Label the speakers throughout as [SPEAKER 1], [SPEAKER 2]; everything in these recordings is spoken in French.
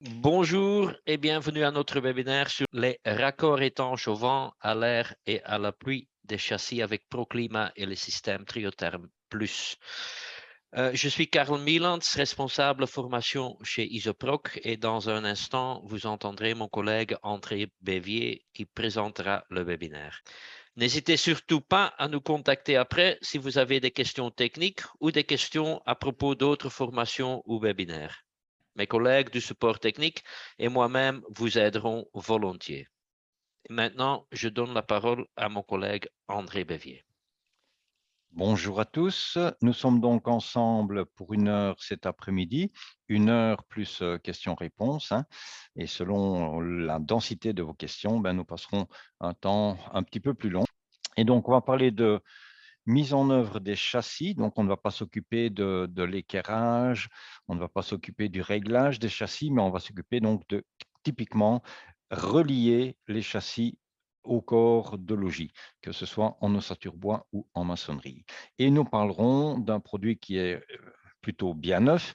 [SPEAKER 1] Bonjour et bienvenue à notre webinaire sur les raccords étanches au vent, à l'air et à la pluie des châssis avec ProClimat et le système Triotherm Plus. Je suis Karl Mielans, responsable formation chez Isoproc et dans un instant, vous entendrez mon collègue André Bévier qui présentera le webinaire. N'hésitez surtout pas à nous contacter après si vous avez des questions techniques ou des questions à propos d'autres formations ou webinaires. Mes collègues du support technique et moi-même vous aiderons volontiers. Et maintenant, je donne la parole à mon collègue André Bévier.
[SPEAKER 2] Bonjour à tous, nous sommes donc ensemble pour 1 heure cet après-midi, 1 heure plus questions-réponses, hein, et selon la densité de vos questions, nous passerons un temps un petit peu plus long. Et donc, on va parler de mise en œuvre des châssis, donc on ne va pas s'occuper de l'équerrage, on ne va pas s'occuper du réglage des châssis, mais on va s'occuper donc de typiquement relier les châssis au corps de logis, que ce soit en ossature bois ou en maçonnerie. Et nous parlerons d'un produit qui est plutôt bien neuf,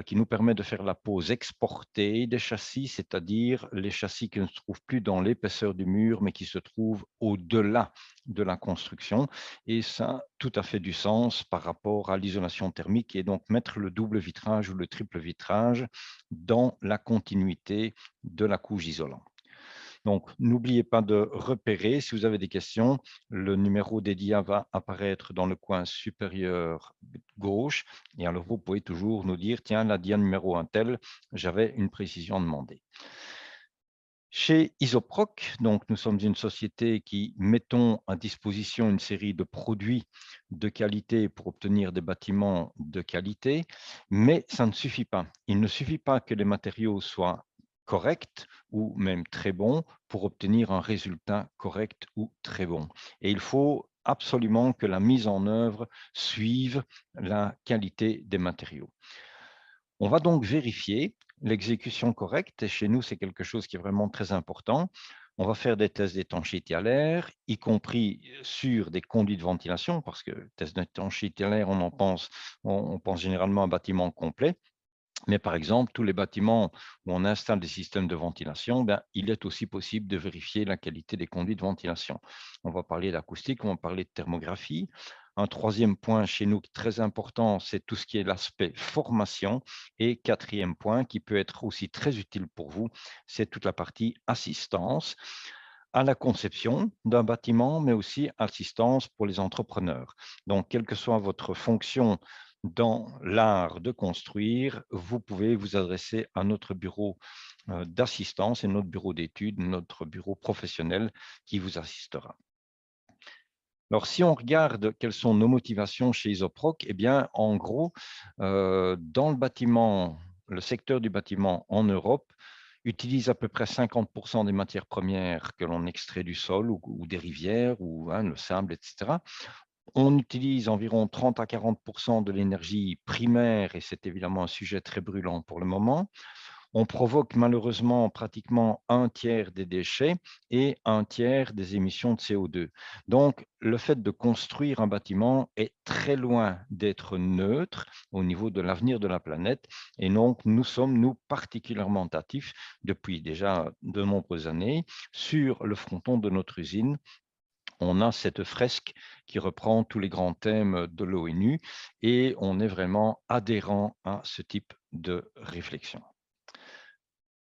[SPEAKER 2] qui nous permet de faire la pose exportée des châssis, c'est-à-dire les châssis qui ne se trouvent plus dans l'épaisseur du mur, mais qui se trouvent au-delà de la construction. Et ça a tout à fait du sens par rapport à l'isolation thermique et donc mettre le double vitrage ou le triple vitrage dans la continuité de la couche isolante. Donc, n'oubliez pas de repérer, si vous avez des questions, le numéro dédié va apparaître dans le coin supérieur gauche. Et alors, vous pouvez toujours nous dire, tiens, la dia numéro un tel, j'avais une précision demandée. Chez Isoproc, donc nous sommes une société qui mettons à disposition une série de produits de qualité pour obtenir des bâtiments de qualité, mais ça ne suffit pas. Il ne suffit pas que les matériaux soient corrects ou même très bons pour obtenir un résultat correct ou très bon. Et il faut absolument que la mise en œuvre suive la qualité des matériaux. On va donc vérifier l'exécution correcte et chez nous, c'est quelque chose qui est vraiment très important. On va faire des tests d'étanchéité à l'air, y compris sur des conduits de ventilation, parce que test d'étanchéité à l'air, on pense généralement à un bâtiment complet. Mais par exemple, tous les bâtiments où on installe des systèmes de ventilation, il est aussi possible de vérifier la qualité des conduits de ventilation. On va parler d'acoustique, on va parler de thermographie. Un troisième point chez nous qui est très important, c'est tout ce qui est l'aspect formation. Et quatrième point qui peut être aussi très utile pour vous, c'est toute la partie assistance à la conception d'un bâtiment, mais aussi assistance pour les entrepreneurs. Donc, quelle que soit votre fonction dans l'art de construire, vous pouvez vous adresser à notre bureau d'assistance et notre bureau d'études, notre bureau professionnel qui vous assistera. Alors, si on regarde quelles sont nos motivations chez Isoproc, eh bien, en gros, dans le bâtiment, le secteur du bâtiment en Europe utilise à peu près 50% des matières premières que l'on extrait du sol ou des rivières, ou le sable, etc. On utilise environ 30 à 40% de l'énergie primaire, et c'est évidemment un sujet très brûlant pour le moment. On provoque malheureusement pratiquement un tiers des déchets et un tiers des émissions de CO2. Donc, le fait de construire un bâtiment est très loin d'être neutre au niveau de l'avenir de la planète. Et donc, nous sommes, nous, particulièrement actifs depuis déjà de nombreuses années sur le fronton de notre usine. On a cette fresque qui reprend tous les grands thèmes de l'ONU et on est vraiment adhérent à ce type de réflexion.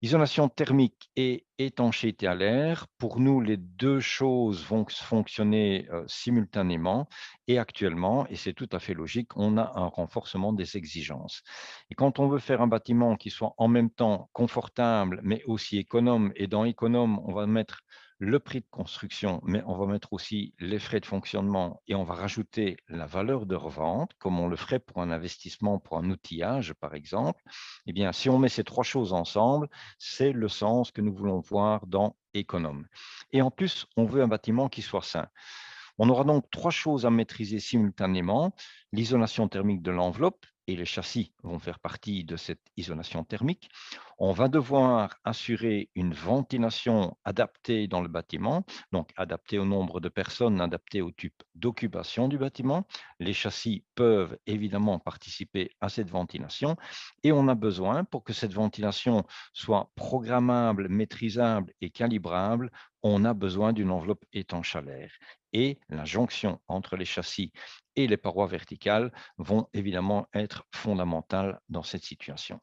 [SPEAKER 2] Isolation thermique et étanchéité à l'air, pour nous, les deux choses vont fonctionner simultanément et actuellement, et c'est tout à fait logique, on a un renforcement des exigences. Et quand on veut faire un bâtiment qui soit en même temps confortable, mais aussi économe, et dans économe, on va mettre le prix de construction, mais on va mettre aussi les frais de fonctionnement et on va rajouter la valeur de revente, comme on le ferait pour un investissement, pour un outillage, par exemple. Eh bien, si on met ces trois choses ensemble, c'est le sens que nous voulons voir dans économe. Et en plus, on veut un bâtiment qui soit sain. On aura donc trois choses à maîtriser simultanément: l'isolation thermique de l'enveloppe, et les châssis vont faire partie de cette isolation thermique. On va devoir assurer une ventilation adaptée dans le bâtiment, donc adaptée au nombre de personnes, adaptée au type d'occupation du bâtiment. Les châssis peuvent évidemment participer à cette ventilation et on a besoin, pour que cette ventilation soit programmable, maîtrisable et calibrable, on a besoin d'une enveloppe étanche à l'air. Et la jonction entre les châssis et les parois verticales vont évidemment être fondamentales dans cette situation.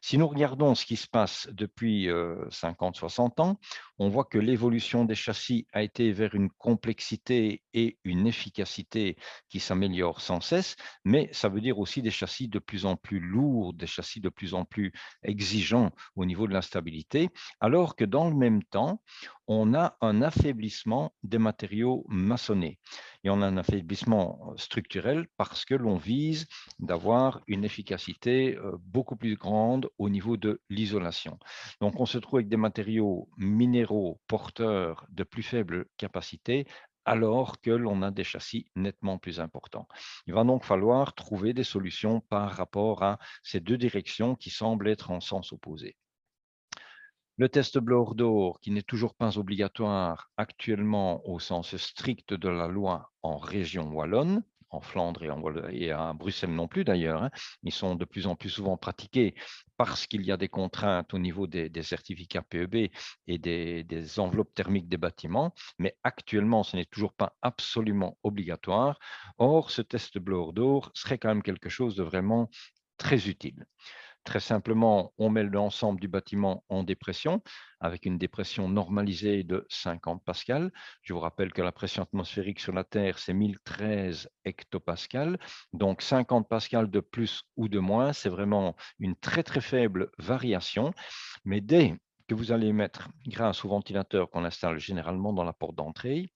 [SPEAKER 2] Si nous regardons ce qui se passe depuis 50-60 ans, on voit que l'évolution des châssis a été vers une complexité et une efficacité qui s'améliorent sans cesse, mais ça veut dire aussi des châssis de plus en plus lourds, des châssis de plus en plus exigeants au niveau de la stabilité, alors que dans le même temps, on a un affaiblissement des matériaux maçonnés. Et on a un affaiblissement structurel parce que l'on vise d'avoir une efficacité beaucoup plus grande au niveau de l'isolation. Donc, on se trouve avec des matériaux minéraux porteurs de plus faible capacité alors que l'on a des châssis nettement plus importants. Il va donc falloir trouver des solutions par rapport à ces deux directions qui semblent être en sens opposé. Le test Bloor-Door, qui n'est toujours pas obligatoire actuellement au sens strict de la loi en région wallonne, en Flandre et à Bruxelles non plus d'ailleurs, hein. Ils sont de plus en plus souvent pratiqués parce qu'il y a des contraintes au niveau des certificats PEB et des enveloppes thermiques des bâtiments, mais actuellement ce n'est toujours pas absolument obligatoire. Or, ce test Bloor-Door serait quand même quelque chose de vraiment très utile. Très simplement, on met l'ensemble du bâtiment en dépression avec une dépression normalisée de 50 pascal. Je vous rappelle que la pression atmosphérique sur la Terre, c'est 1013 hectopascal. Donc 50 pascal de plus ou de moins, c'est vraiment une très très faible variation. Mais dès que vous allez mettre, grâce au ventilateur qu'on installe généralement dans la porte d'entrée,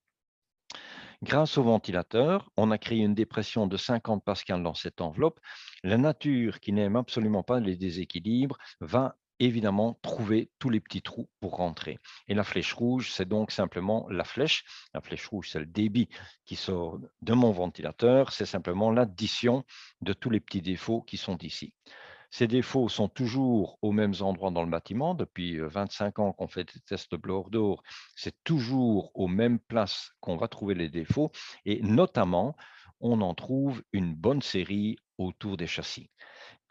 [SPEAKER 2] grâce au ventilateur, on a créé une dépression de 50 pascal dans cette enveloppe. La nature, qui n'aime absolument pas les déséquilibres, va évidemment trouver tous les petits trous pour rentrer. Et la flèche rouge, c'est donc simplement la flèche. La flèche rouge, c'est le débit qui sort de mon ventilateur. C'est simplement l'addition de tous les petits défauts qui sont ici. Ces défauts sont toujours aux mêmes endroits dans le bâtiment. Depuis 25 ans qu'on fait des tests Bloor-Door, c'est toujours aux mêmes places qu'on va trouver les défauts et notamment, on en trouve une bonne série autour des châssis.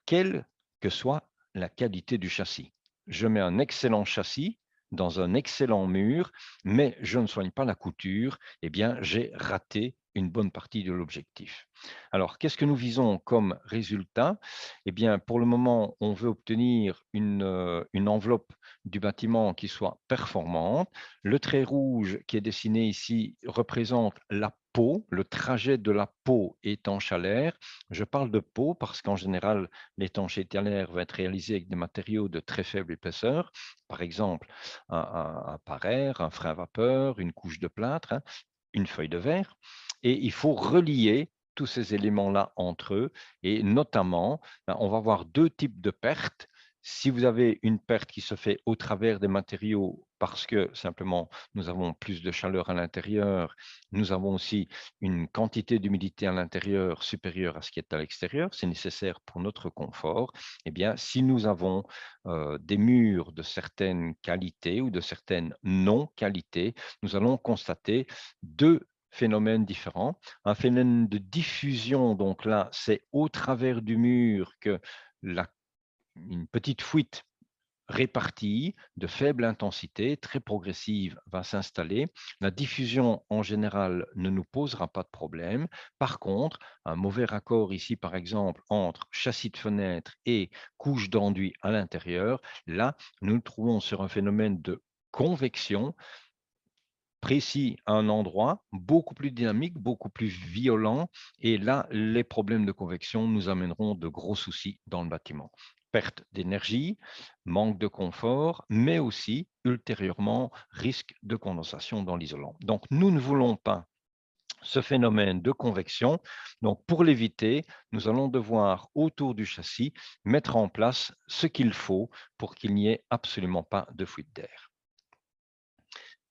[SPEAKER 2] Quelle que soit la qualité du châssis. Je mets un excellent châssis dans un excellent mur, mais je ne soigne pas la couture, eh bien, j'ai raté une bonne partie de l'objectif. Alors, qu'est-ce que nous visons comme résultat? Eh bien, pour le moment, on veut obtenir une enveloppe du bâtiment qui soit performante. Le trait rouge qui est dessiné ici représente la peau, le trajet de la peau étanche à l'air. Je parle de peau parce qu'en général, l'étanchéité à l'air va être réalisée avec des matériaux de très faible épaisseur, par exemple un parère, un frein à vapeur, une couche de plâtre, hein, une feuille de verre. Et il faut relier tous ces éléments-là entre eux. Et notamment, on va avoir deux types de pertes. Si vous avez une perte qui se fait au travers des matériaux parce que simplement nous avons plus de chaleur à l'intérieur, nous avons aussi une quantité d'humidité à l'intérieur supérieure à ce qui est à l'extérieur, c'est nécessaire pour notre confort. Eh bien, si nous avons des murs de certaines qualités ou de certaines non-qualités, nous allons constater deux phénomènes différents. Un phénomène de diffusion, donc là, c'est au travers du mur que une petite fuite répartie, de faible intensité, très progressive, va s'installer. La diffusion, en général, ne nous posera pas de problème. Par contre, un mauvais raccord ici, par exemple, entre châssis de fenêtre et couche d'enduit à l'intérieur, là, nous nous trouvons sur un phénomène de convection précis à un endroit, beaucoup plus dynamique, beaucoup plus violent. Et là, les problèmes de convection nous amèneront de gros soucis dans le bâtiment. Perte d'énergie, manque de confort, mais aussi ultérieurement risque de condensation dans l'isolant. Donc, nous ne voulons pas ce phénomène de convection. Donc, pour l'éviter, nous allons devoir, autour du châssis, mettre en place ce qu'il faut pour qu'il n'y ait absolument pas de fuite d'air.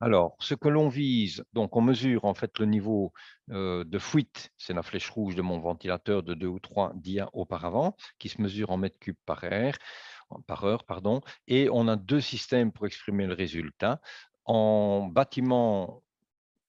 [SPEAKER 2] Alors, ce que l'on vise, donc on mesure en fait le niveau de fuite, c'est la flèche rouge de mon ventilateur de 2 ou 3 dias auparavant, qui se mesure en mètres cubes par heure, pardon, et on a 2 systèmes pour exprimer le résultat. En bâtiment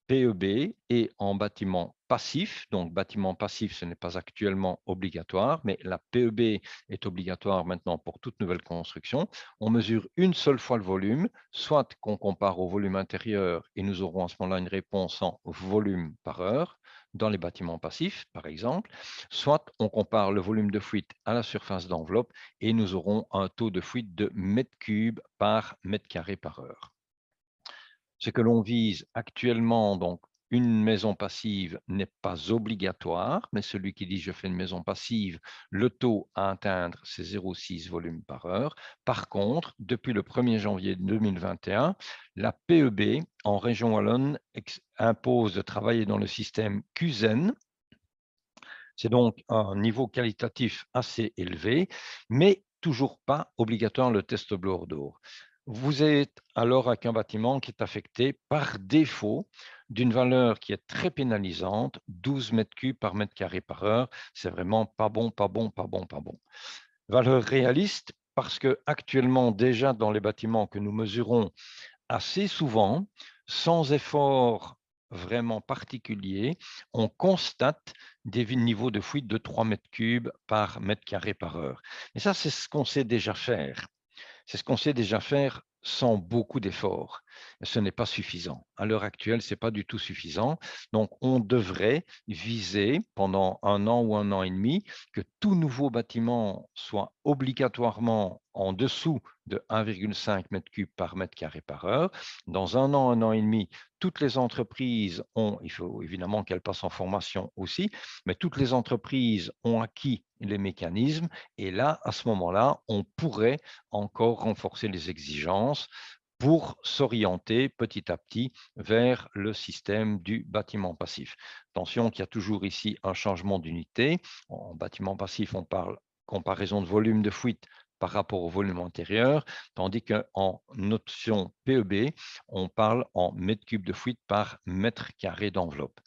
[SPEAKER 2] PEB et en bâtiment passif. Donc, bâtiment passif, ce n'est pas actuellement obligatoire, mais la PEB est obligatoire maintenant pour toute nouvelle construction. On mesure une seule fois le volume, soit qu'on compare au volume intérieur et nous aurons à ce moment-là une réponse en volume par heure dans les bâtiments passifs, par exemple, soit on compare le volume de fuite à la surface d'enveloppe et nous aurons un taux de fuite de mètres cubes par mètre carré par heure. Ce que l'on vise actuellement, donc une maison passive n'est pas obligatoire, mais celui qui dit je fais une maison passive, le taux à atteindre, c'est 0,6 volumes par heure. Par contre, depuis le 1er janvier 2021, la PEB en région wallonne impose de travailler dans le système QZEN. C'est donc un niveau qualitatif assez élevé, mais toujours pas obligatoire le test Bordeaux. Vous êtes alors avec un bâtiment qui est affecté par défaut d'une valeur qui est très pénalisante, 12 mètres cubes par mètre carré par heure. C'est vraiment pas bon, pas bon, pas bon, pas bon. Valeur réaliste parce que actuellement déjà dans les bâtiments que nous mesurons assez souvent, sans effort vraiment particulier, on constate des niveaux de fuite de 3 mètres cubes par mètre carré par heure. Et ça, c'est ce qu'on sait déjà faire. C'est ce qu'on sait déjà faire sans beaucoup d'efforts. Ce n'est pas suffisant. À l'heure actuelle, ce n'est pas du tout suffisant. Donc, on devrait viser pendant 1 an ou 1 an et demi que tout nouveau bâtiment soit obligatoirement en dessous de 1,5 mètre cube par mètre carré par heure. Dans 1 an et demi, toutes les entreprises ont, il faut évidemment qu'elles passent en formation aussi, mais toutes les entreprises ont acquis les mécanismes et là, à ce moment-là, on pourrait encore renforcer les exigences pour s'orienter petit à petit vers le système du bâtiment passif. Attention qu'il y a toujours ici un changement d'unité. En bâtiment passif, on parle comparaison de volume de fuite par rapport au volume antérieur, tandis qu'en notion PEB, on parle en mètres cubes de fuite par mètre carré d'enveloppe.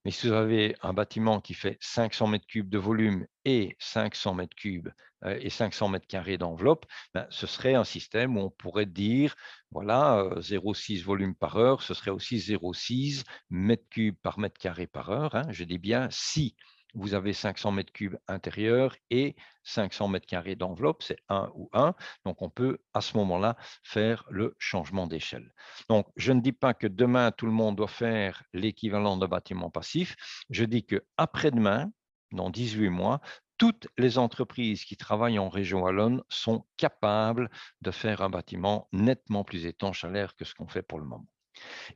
[SPEAKER 2] Mais si vous avez un bâtiment qui fait 500 mètres cubes de volume et 500 mètres cubes et 500 mètres carrés d'enveloppe, ben, ce serait un système où on pourrait dire, voilà, 0,6 volume par heure, ce serait aussi 0,6 mètres cubes par mètre carré par heure. Hein. Je dis bien si vous avez 500 mètres cubes intérieurs et 500 mètres carrés d'enveloppe, c'est 1 ou 1. Donc, on peut à ce moment-là faire le changement d'échelle. Donc, je ne dis pas que demain, tout le monde doit faire l'équivalent de bâtiment passif. Je dis qu'après-demain, dans 18 mois, toutes les entreprises qui travaillent en région wallonne sont capables de faire un bâtiment nettement plus étanche à l'air que ce qu'on fait pour le moment.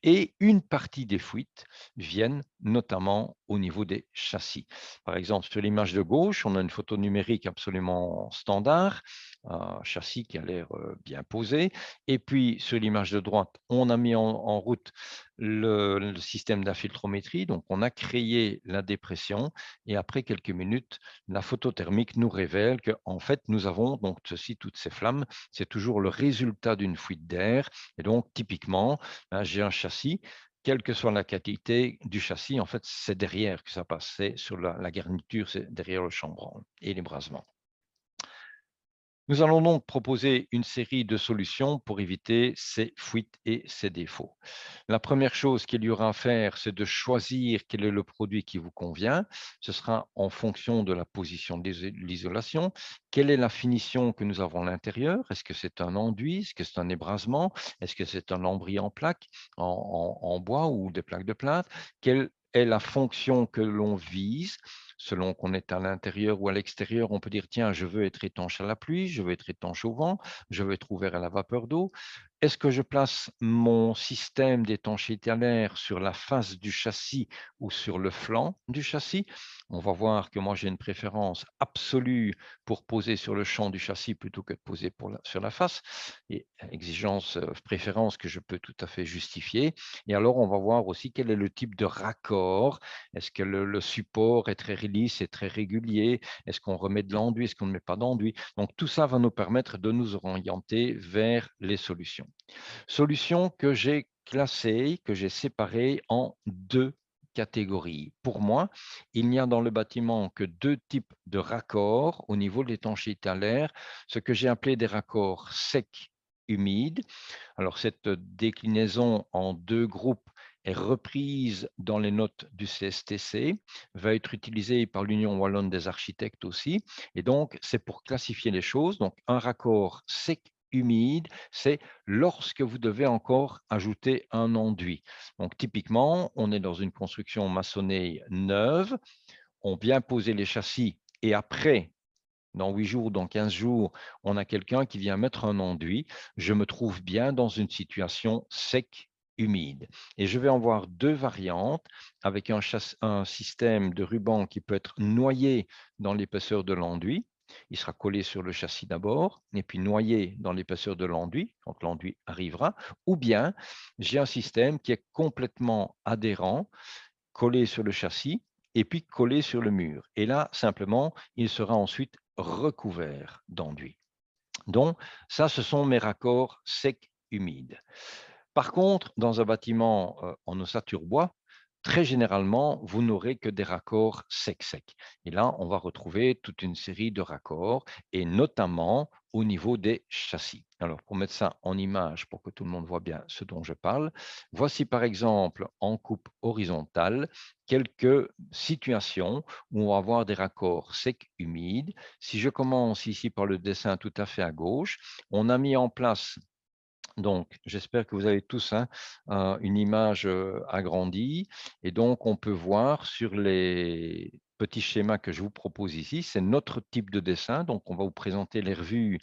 [SPEAKER 2] Et une partie des fuites viennent notamment au niveau des châssis. Par exemple, sur l'image de gauche, on a une photo numérique absolument standard, un châssis qui a l'air bien posé. Et puis, sur l'image de droite, on a mis en route le système d'infiltrométrie. Donc, on a créé la dépression. Et après quelques minutes, la photo thermique nous révèle qu'en fait, nous avons, donc ceci, toutes ces flammes, c'est toujours le résultat d'une fuite d'air. Et donc, typiquement, j'ai un châssis, quelle que soit la qualité du châssis, en fait, c'est derrière que ça passe, c'est sur la garniture, c'est derrière le chambranle et les brasements. Nous allons donc proposer une série de solutions pour éviter ces fuites et ces défauts. La première chose qu'il y aura à faire, c'est de choisir quel est le produit qui vous convient. Ce sera en fonction de la position de l'isolation. Quelle est la finition que nous avons à l'intérieur? Est-ce que c'est un enduit? Est-ce que c'est un ébrasement? Est-ce que c'est un lambris en plaques, en bois ou des plaques de plâtre? Quelle est la fonction que l'on vise? Selon qu'on est à l'intérieur ou à l'extérieur, on peut dire, tiens, je veux être étanche à la pluie, je veux être étanche au vent, je veux être ouvert à la vapeur d'eau. Est-ce que je place mon système d'étanchéité à l'air sur la face du châssis ou sur le flanc du châssis? On va voir que moi, j'ai une préférence absolue pour poser sur le champ du châssis plutôt que de poser sur la face. Et exigence, préférence que je peux tout à fait justifier. Et alors, on va voir aussi quel est le type de raccord. Est-ce que le support est très lisse et très régulier? Est-ce qu'on remet de l'enduit? Est-ce qu'on ne met pas d'enduit? Donc, tout ça va nous permettre de nous orienter vers les solutions. Solutions que j'ai classés, que j'ai séparés en deux catégories. Pour moi, il n'y a dans le bâtiment que deux types de raccords au niveau de l'étanchéité à l'air, ce que j'ai appelé des raccords secs humides. Alors, cette déclinaison en deux groupes est reprise dans les notes du CSTC, va être utilisée par l'Union wallonne des architectes aussi. Et donc, c'est pour classifier les choses. Donc, un raccord sec humide, c'est lorsque vous devez encore ajouter un enduit. Donc, typiquement, on est dans une construction maçonnée neuve, on vient poser les châssis et après, dans 8 jours, dans 15 jours, on a quelqu'un qui vient mettre un enduit. Je me trouve bien dans une situation sec, humide. Et je vais en voir deux variantes avec un système de ruban qui peut être noyé dans l'épaisseur de l'enduit. Il sera collé sur le châssis d'abord, et puis noyé dans l'épaisseur de l'enduit, quand l'enduit arrivera. Ou bien, j'ai un système qui est complètement adhérent, collé sur le châssis et puis collé sur le mur. Et là, simplement, il sera ensuite recouvert d'enduit. Donc, ça, ce sont mes raccords secs humides. Par contre, dans un bâtiment en ossature bois, très généralement, vous n'aurez que des raccords secs-secs. Et là, on va retrouver toute une série de raccords, et notamment au niveau des châssis. Alors, pour mettre ça en image, pour que tout le monde voit bien ce dont je parle, voici par exemple en coupe horizontale quelques situations où on va avoir des raccords secs humides. Si je commence ici par le dessin tout à fait à gauche, on a mis en place donc, j'espère que vous avez tous hein, une image agrandie. Et donc, on peut voir sur les petits schémas que je vous propose ici, c'est notre type de dessin. Donc, on va vous présenter les revues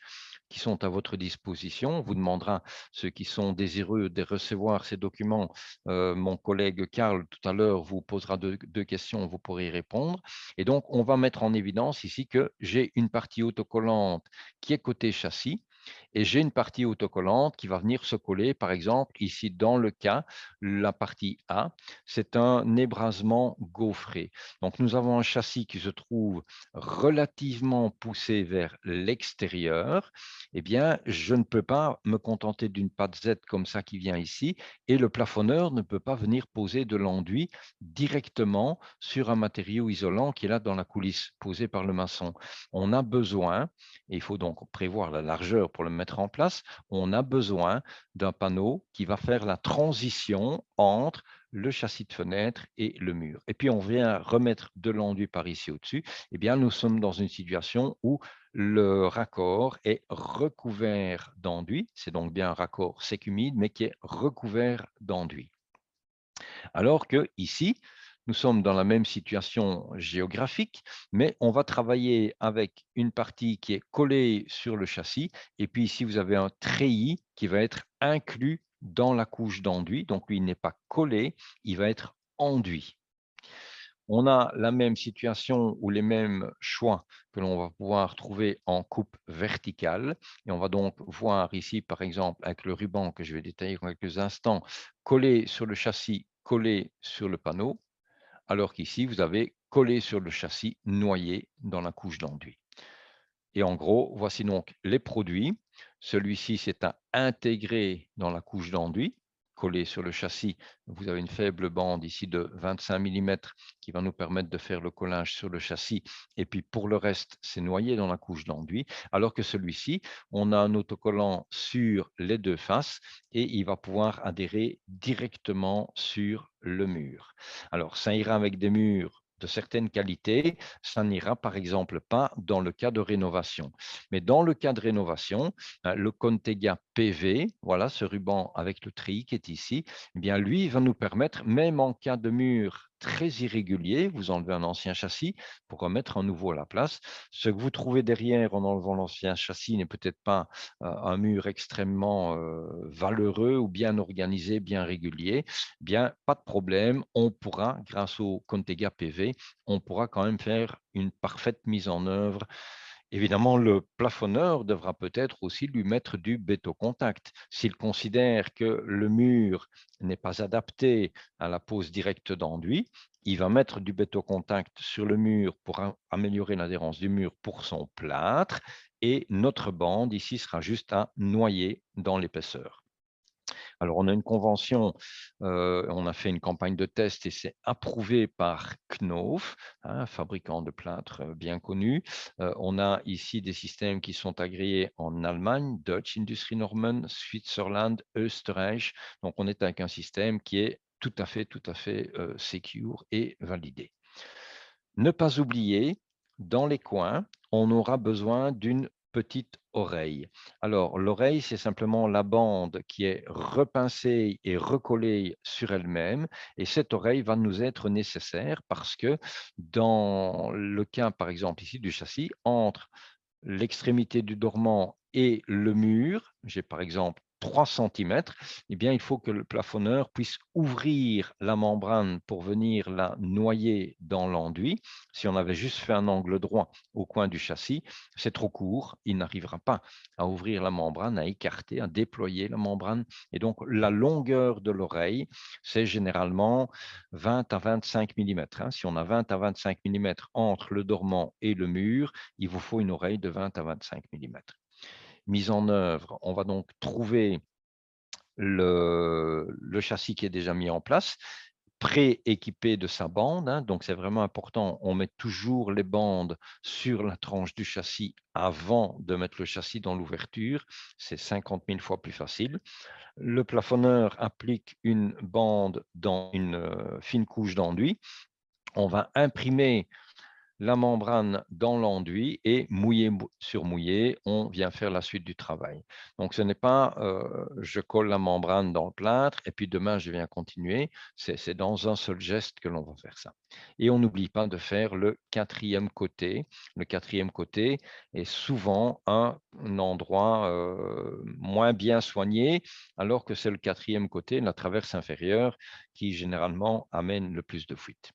[SPEAKER 2] qui sont à votre disposition. On vous demandera, ceux qui sont désireux de recevoir ces documents, mon collègue Karl, tout à l'heure, vous posera deux questions, vous pourrez y répondre. Et donc, on va mettre en évidence ici que j'ai une partie autocollante qui est côté châssis, et j'ai une partie autocollante qui va venir se coller, par exemple, ici dans le cas, la partie A, c'est un ébrasement gaufré. Donc, nous avons un châssis qui se trouve relativement poussé vers l'extérieur. Eh bien, je ne peux pas me contenter d'une patte Z comme ça qui vient ici, et le plafonneur ne peut pas venir poser de l'enduit directement sur un matériau isolant qui est là dans la coulisse posée par le maçon. On a besoin, et il faut donc prévoir la largeur pour le mettre en place, on a besoin d'un panneau qui va faire la transition entre le châssis de fenêtre et le mur. Et puis on vient remettre de l'enduit par ici au-dessus. Eh bien, nous sommes dans une situation où le raccord est recouvert d'enduit. C'est donc bien un raccord sec humide, mais qui est recouvert d'enduit. Alors que ici, nous sommes dans la même situation géographique, mais on va travailler avec une partie qui est collée sur le châssis. Et puis ici, vous avez un treillis qui va être inclus dans la couche d'enduit. Donc, lui, il n'est pas collé, il va être enduit. On a la même situation ou les mêmes choix que l'on va pouvoir trouver en coupe verticale. Et on va donc voir ici, par exemple, avec le ruban que je vais détailler dans quelques instants, collé sur le châssis, collé sur le panneau, alors qu'ici, vous avez collé sur le châssis, noyé dans la couche d'enduit. Et en gros, voici donc les produits. Celui-ci, c'est à intégrer dans la couche d'enduit, collé sur le châssis. Vous avez une faible bande ici de 25 mm qui va nous permettre de faire le collage sur le châssis. Et puis pour le reste, c'est noyé dans la couche d'enduit. Alors que celui-ci, on a un autocollant sur les deux faces et il va pouvoir adhérer directement sur le mur. Alors, ça ira avec des murs de certaines qualités, ça n'ira par exemple pas dans le cas de rénovation. Mais dans le cas de rénovation, le Contega PV, voilà ce ruban avec le treillis qui est ici, eh bien lui va nous permettre, même en cas de mur très irrégulier, vous enlevez un ancien châssis pour remettre un nouveau à la place. Ce que vous trouvez derrière en enlevant l'ancien châssis n'est peut-être pas un mur extrêmement valeureux ou bien organisé, bien régulier. Bien, pas de problème, on pourra, grâce au Contega PV, on pourra quand même faire une parfaite mise en œuvre. Évidemment, le plafonneur devra peut-être aussi lui mettre du béton-contact. S'il considère que le mur n'est pas adapté à la pose directe d'enduit, il va mettre du béton-contact sur le mur pour améliorer l'adhérence du mur pour son plâtre, et notre bande ici sera juste à noyer dans l'épaisseur. Alors, on a une convention, on a fait une campagne de test et c'est approuvé par Knauf, un fabricant de plâtre bien connu. On a ici des systèmes qui sont agréés en Allemagne, Deutsche Industrienormen, Switzerland, Österreich. Donc, on est avec un système qui est tout à fait secure et validé. Ne pas oublier, dans les coins, on aura besoin d'une petite oreille. Alors, l'oreille, c'est simplement la bande qui est repincée et recollée sur elle-même. Et cette oreille va nous être nécessaire parce que dans le cas, par exemple, ici du châssis, entre l'extrémité du dormant et le mur, j'ai par exemple 3 centimètres, eh bien, il faut que le plafonneur puisse ouvrir la membrane pour venir la noyer dans l'enduit. Si on avait juste fait un angle droit au coin du châssis, c'est trop court, il n'arrivera pas à ouvrir la membrane, à écarter, à déployer la membrane. Et donc, la longueur de l'oreille, c'est généralement 20 à 25 mm. Si on a 20 à 25 mm entre le dormant et le mur, il vous faut une oreille de 20 à 25 mm. Mise en œuvre, on va donc trouver le châssis qui est déjà mis en place, pré-équipé de sa bande, hein, donc c'est vraiment important, on met toujours les bandes sur la tranche du châssis avant de mettre le châssis dans l'ouverture, c'est 50 000 fois plus facile. Le plafonneur applique une bande dans une fine couche d'enduit, on va imprimer la membrane dans l'enduit et mouillé sur mouillé, on vient faire la suite du travail. Donc, ce n'est pas je colle la membrane dans le plâtre et puis demain je viens continuer. C'est dans un seul geste que l'on va faire ça. Et on n'oublie pas de faire le quatrième côté. Le quatrième côté est souvent un endroit moins bien soigné, alors que c'est le quatrième côté, la traverse inférieure, qui généralement amène le plus de fuite.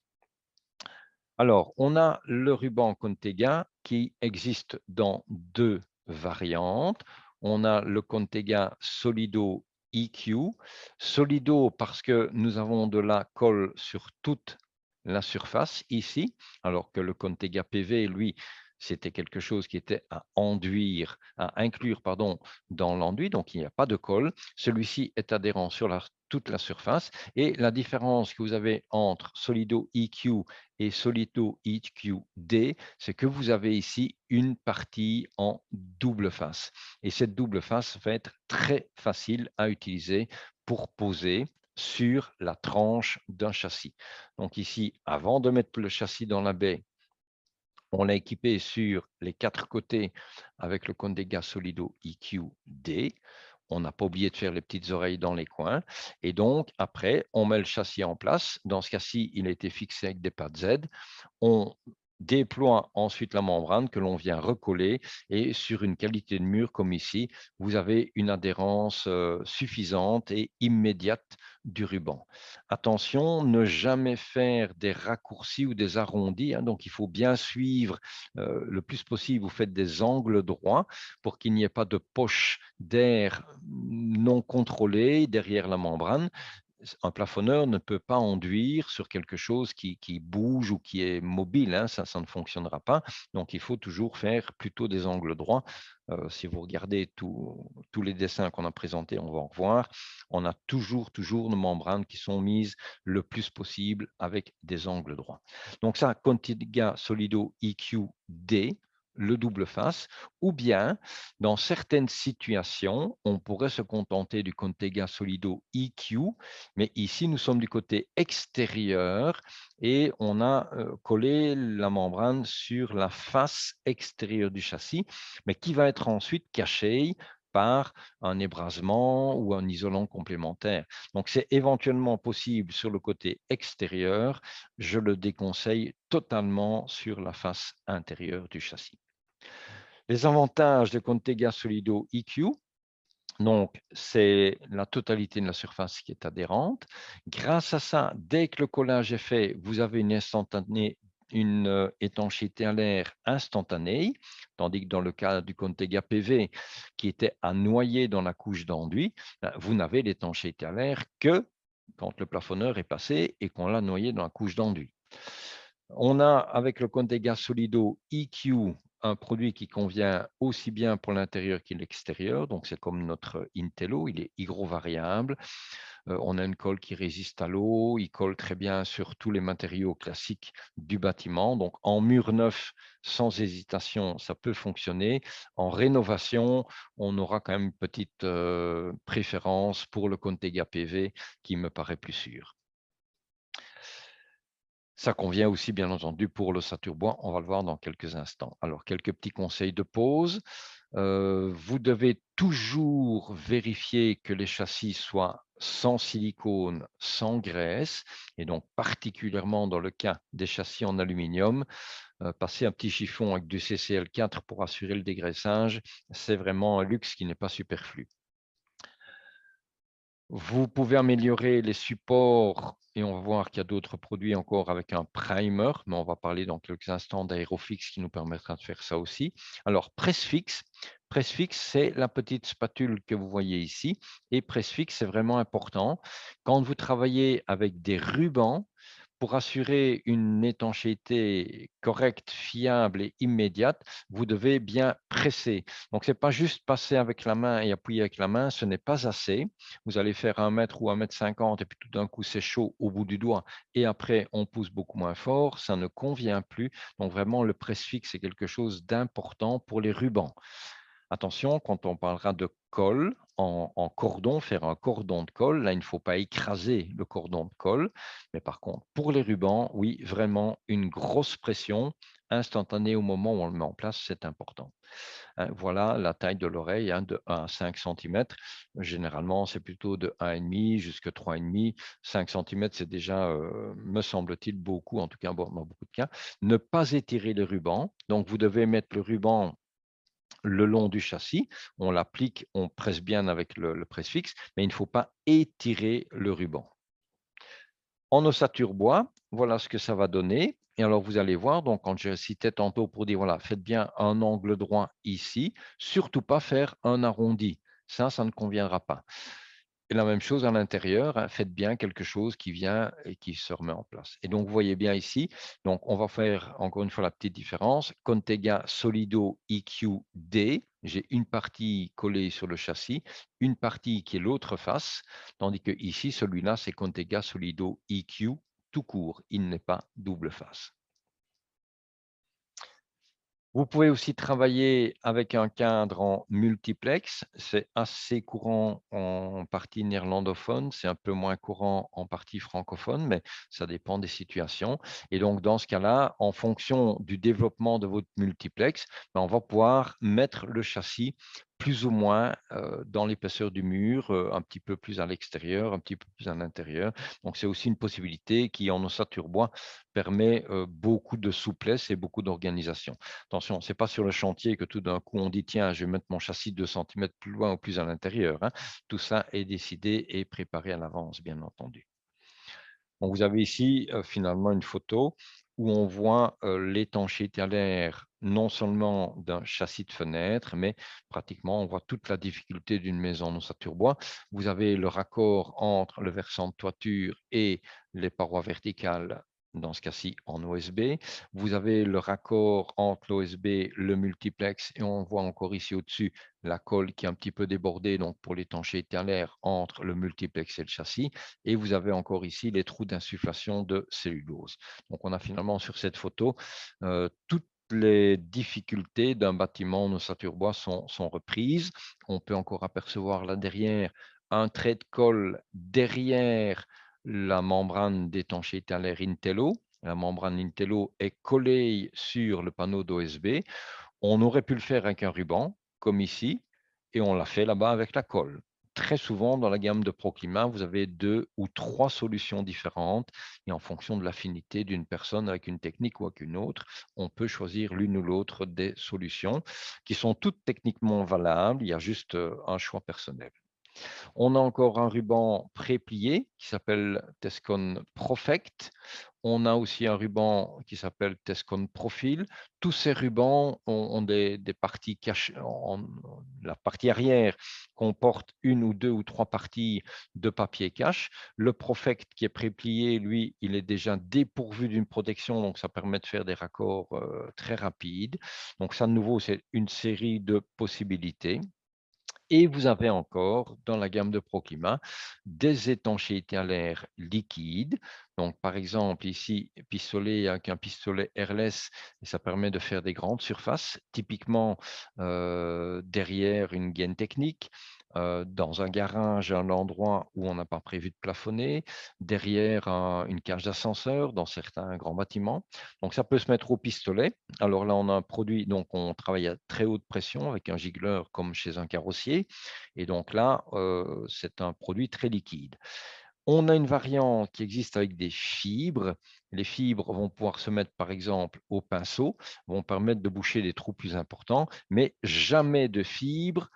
[SPEAKER 2] Alors, on a le ruban Contega qui existe dans 2 variantes. On a le Contega Solido EQ. Solido parce que nous avons de la colle sur toute la surface ici, alors que le Contega PV, lui, c'était quelque chose qui était à inclure pardon, dans l'enduit, donc il n'y a pas de colle. Celui-ci est adhérent sur toute la surface. Et la différence que vous avez entre Solido EQ et Solido EQD, c'est que vous avez ici une partie en double face. Et cette double face va être très facile à utiliser pour poser sur la tranche d'un châssis. Donc ici, avant de mettre le châssis dans la baie, on l'a équipé sur les 4 côtés avec le Condega Solido EQ-D. On n'a pas oublié de faire les petites oreilles dans les coins. Et donc, après, on met le châssis en place. Dans ce cas-ci, il a été fixé avec des pattes Z. On déploie ensuite la membrane que l'on vient recoller et sur une qualité de mur comme ici, vous avez une adhérence suffisante et immédiate du ruban. Attention, ne jamais faire des raccourcis ou des arrondis, hein, donc il faut bien suivre le plus possible, vous faites des angles droits pour qu'il n'y ait pas de poche d'air non contrôlée derrière la membrane. Un plafonneur ne peut pas enduire sur quelque chose qui bouge ou qui est mobile, hein, ça ne fonctionnera pas. Donc, il faut toujours faire plutôt des angles droits. Si vous regardez tous les dessins qu'on a présentés, on va en revoir. On a toujours nos membranes qui sont mises le plus possible avec des angles droits. Donc ça, Contega Solido EQ-D, le double face, ou bien dans certaines situations, on pourrait se contenter du Contega Solido EQ, mais ici, nous sommes du côté extérieur et on a collé la membrane sur la face extérieure du châssis, mais qui va être ensuite cachée par un ébrasement ou un isolant complémentaire. Donc, c'est éventuellement possible sur le côté extérieur. Je le déconseille totalement sur la face intérieure du châssis. Les avantages de Contega Solido EQ, donc, c'est la totalité de la surface qui est adhérente. Grâce à ça, dès que le collage est fait, vous avez une étanchéité à l'air instantanée, tandis que dans le cas du Contega PV, qui était à noyer dans la couche d'enduit, vous n'avez l'étanchéité à l'air que quand le plafonneur est passé et qu'on l'a noyé dans la couche d'enduit. On a, avec le Contega Solido EQ, un produit qui convient aussi bien pour l'intérieur que l'extérieur. Donc, c'est comme notre Intello, il est hygrovariable. On a une colle qui résiste à l'eau, il colle très bien sur tous les matériaux classiques du bâtiment. Donc, en mur neuf, sans hésitation, ça peut fonctionner. En rénovation, on aura quand même une petite préférence pour le Contega PV qui me paraît plus sûr. Ça convient aussi, bien entendu, pour l'ossature bois. On va le voir dans quelques instants. Alors, quelques petits conseils de pose. Vous devez toujours vérifier que les châssis soient sans silicone, sans graisse, et donc particulièrement dans le cas des châssis en aluminium, passer un petit chiffon avec du CCL4 pour assurer le dégraissage, c'est vraiment un luxe qui n'est pas superflu. Vous pouvez améliorer les supports et on va voir qu'il y a d'autres produits encore avec un primer, mais on va parler dans quelques instants d'Aerofix qui nous permettra de faire ça aussi. Alors, Pressfix, c'est la petite spatule que vous voyez ici et Pressfix, c'est vraiment important. Quand vous travaillez avec des rubans, pour assurer une étanchéité correcte, fiable et immédiate, vous devez bien presser. Donc, ce n'est pas juste passer avec la main et appuyer avec la main, ce n'est pas assez. Vous allez faire 1 mètre ou 1,50 m et puis tout d'un coup, c'est chaud au bout du doigt et après, on pousse beaucoup moins fort. Ça ne convient plus. Donc, vraiment, le presse-fixe, c'est quelque chose d'important pour les rubans. Attention, quand on parlera de colle en cordon, faire un cordon de colle, là, il ne faut pas écraser le cordon de colle. Mais par contre, pour les rubans, oui, vraiment une grosse pression instantanée au moment où on le met en place, c'est important. Hein, voilà la taille de l'oreille, hein, de 1 à 5 cm. Généralement, c'est plutôt de 1,5 jusqu'à 3,5. 5 cm, c'est déjà, me semble-t-il, beaucoup, en tout cas dans beaucoup de cas. Ne pas étirer le ruban. Donc, vous devez mettre le ruban le long du châssis, on l'applique, on presse bien avec le presse-fixe, mais il ne faut pas étirer le ruban. En ossature bois, voilà ce que ça va donner. Et alors, vous allez voir, donc quand je citais tantôt pour dire, voilà, faites bien un angle droit ici, surtout pas faire un arrondi. Ça ne conviendra pas. Et la même chose à l'intérieur, hein, faites bien quelque chose qui vient et qui se remet en place. Et donc, vous voyez bien ici, donc on va faire encore une fois la petite différence. Contega Solido EQ-D, j'ai une partie collée sur le châssis, une partie qui est l'autre face, tandis que ici, celui-là, c'est Contega Solido EQ tout court, il n'est pas double face. Vous pouvez aussi travailler avec un cadre en multiplex. C'est assez courant en partie néerlandophone, c'est un peu moins courant en partie francophone, mais ça dépend des situations. Et donc, dans ce cas-là, en fonction du développement de votre multiplex, ben, on va pouvoir mettre le châssis plus ou moins dans l'épaisseur du mur, un petit peu plus à l'extérieur, un petit peu plus à l'intérieur. Donc, c'est aussi une possibilité qui, en ossature bois, permet beaucoup de souplesse et beaucoup d'organisation. Attention, ce n'est pas sur le chantier que tout d'un coup on dit tiens, je vais mettre mon châssis 2 cm plus loin ou plus à l'intérieur, hein. Tout ça est décidé et préparé à l'avance, bien entendu. Donc, vous avez ici finalement une photo où on voit l'étanchéité à l'air non seulement d'un châssis de fenêtre, mais pratiquement on voit toute la difficulté d'une maison en ossature bois. Vous avez le raccord entre le versant de toiture et les parois verticales, dans ce cas-ci en OSB. Vous avez le raccord entre l'OSB, le multiplex, et on voit encore ici au-dessus la colle qui est un petit peu débordée, donc pour l'étanchéité à l'air entre le multiplex et le châssis. Et vous avez encore ici les trous d'insufflation de cellulose. Donc, on a finalement sur cette photo toutes les difficultés d'un bâtiment en ossature bois sont reprises. On peut encore apercevoir là derrière un trait de colle derrière la membrane d'étanchéité à l'air Intello. La membrane Intello est collée sur le panneau d'OSB. On aurait pu le faire avec un ruban, comme ici, et on l'a fait là-bas avec la colle. Très souvent, dans la gamme de Proclima, vous avez 2 ou 3 solutions différentes et en fonction de l'affinité d'une personne avec une technique ou avec une autre, on peut choisir l'une ou l'autre des solutions qui sont toutes techniquement valables. Il y a juste un choix personnel. On a encore un ruban pré-plié qui s'appelle Tescon Profect. On a aussi un ruban qui s'appelle Tescon Profil. Tous ces rubans ont des parties cachées, la partie arrière comporte une ou deux ou trois parties de papier cache. Le Profect qui est préplié, lui, il est déjà dépourvu d'une protection, donc ça permet de faire des raccords très rapides. Donc ça, de nouveau, c'est une série de possibilités. Et vous avez encore, dans la gamme de ProClimat, des étanchéités à l'air liquide. Donc, par exemple, ici, pistolet avec un pistolet airless, et ça permet de faire des grandes surfaces, typiquement derrière une gaine technique, dans un garage, un endroit où on n'a pas prévu de plafonner, derrière une cage d'ascenseur, dans certains grands bâtiments. Donc, ça peut se mettre au pistolet. Alors là, on a un produit, donc on travaille à très haute pression avec un gicleur comme chez un carrossier. Et donc là, c'est un produit très liquide. On a une variante qui existe avec des fibres. Les fibres vont pouvoir se mettre, par exemple, au pinceau, vont permettre de boucher des trous plus importants, mais jamais de fibres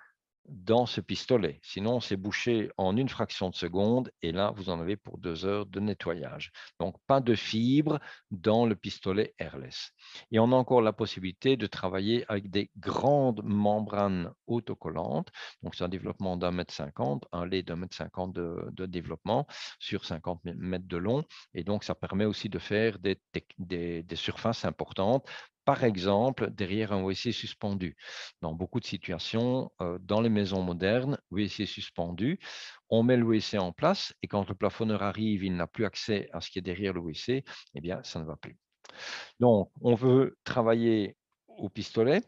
[SPEAKER 2] dans ce pistolet. Sinon, c'est bouché en une fraction de seconde et là, vous en avez pour 2 heures de nettoyage. Donc, pas de fibre dans le pistolet airless. Et on a encore la possibilité de travailler avec des grandes membranes autocollantes. Donc, c'est un développement d'1,50 m, un lait d'1,50 m de développement sur 50 mètres de long. Et donc, ça permet aussi de faire des surfaces importantes. Par exemple, derrière un WC suspendu. Dans beaucoup de situations, dans les maisons modernes, WC suspendu, on met le WC en place et quand le plafonneur arrive, il n'a plus accès à ce qui est derrière le WC, eh bien, ça ne va plus. Donc, on veut travailler au pistolet.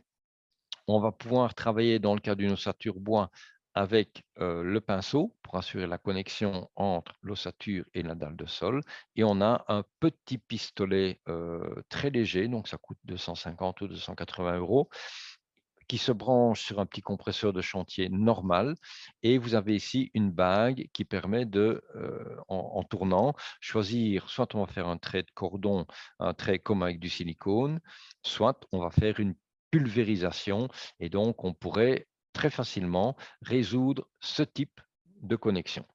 [SPEAKER 2] On va pouvoir travailler dans le cas d'une ossature bois avec le pinceau pour assurer la connexion entre l'ossature et la dalle de sol. Et on a un petit pistolet très léger, donc ça coûte 250 ou 280 euros, qui se branche sur un petit compresseur de chantier normal. Et vous avez ici une bague qui permet de, en tournant, choisir, soit on va faire un trait de cordon, un trait comme avec du silicone, soit on va faire une pulvérisation. Et donc, on pourrait très facilement résoudre ce type de connexion.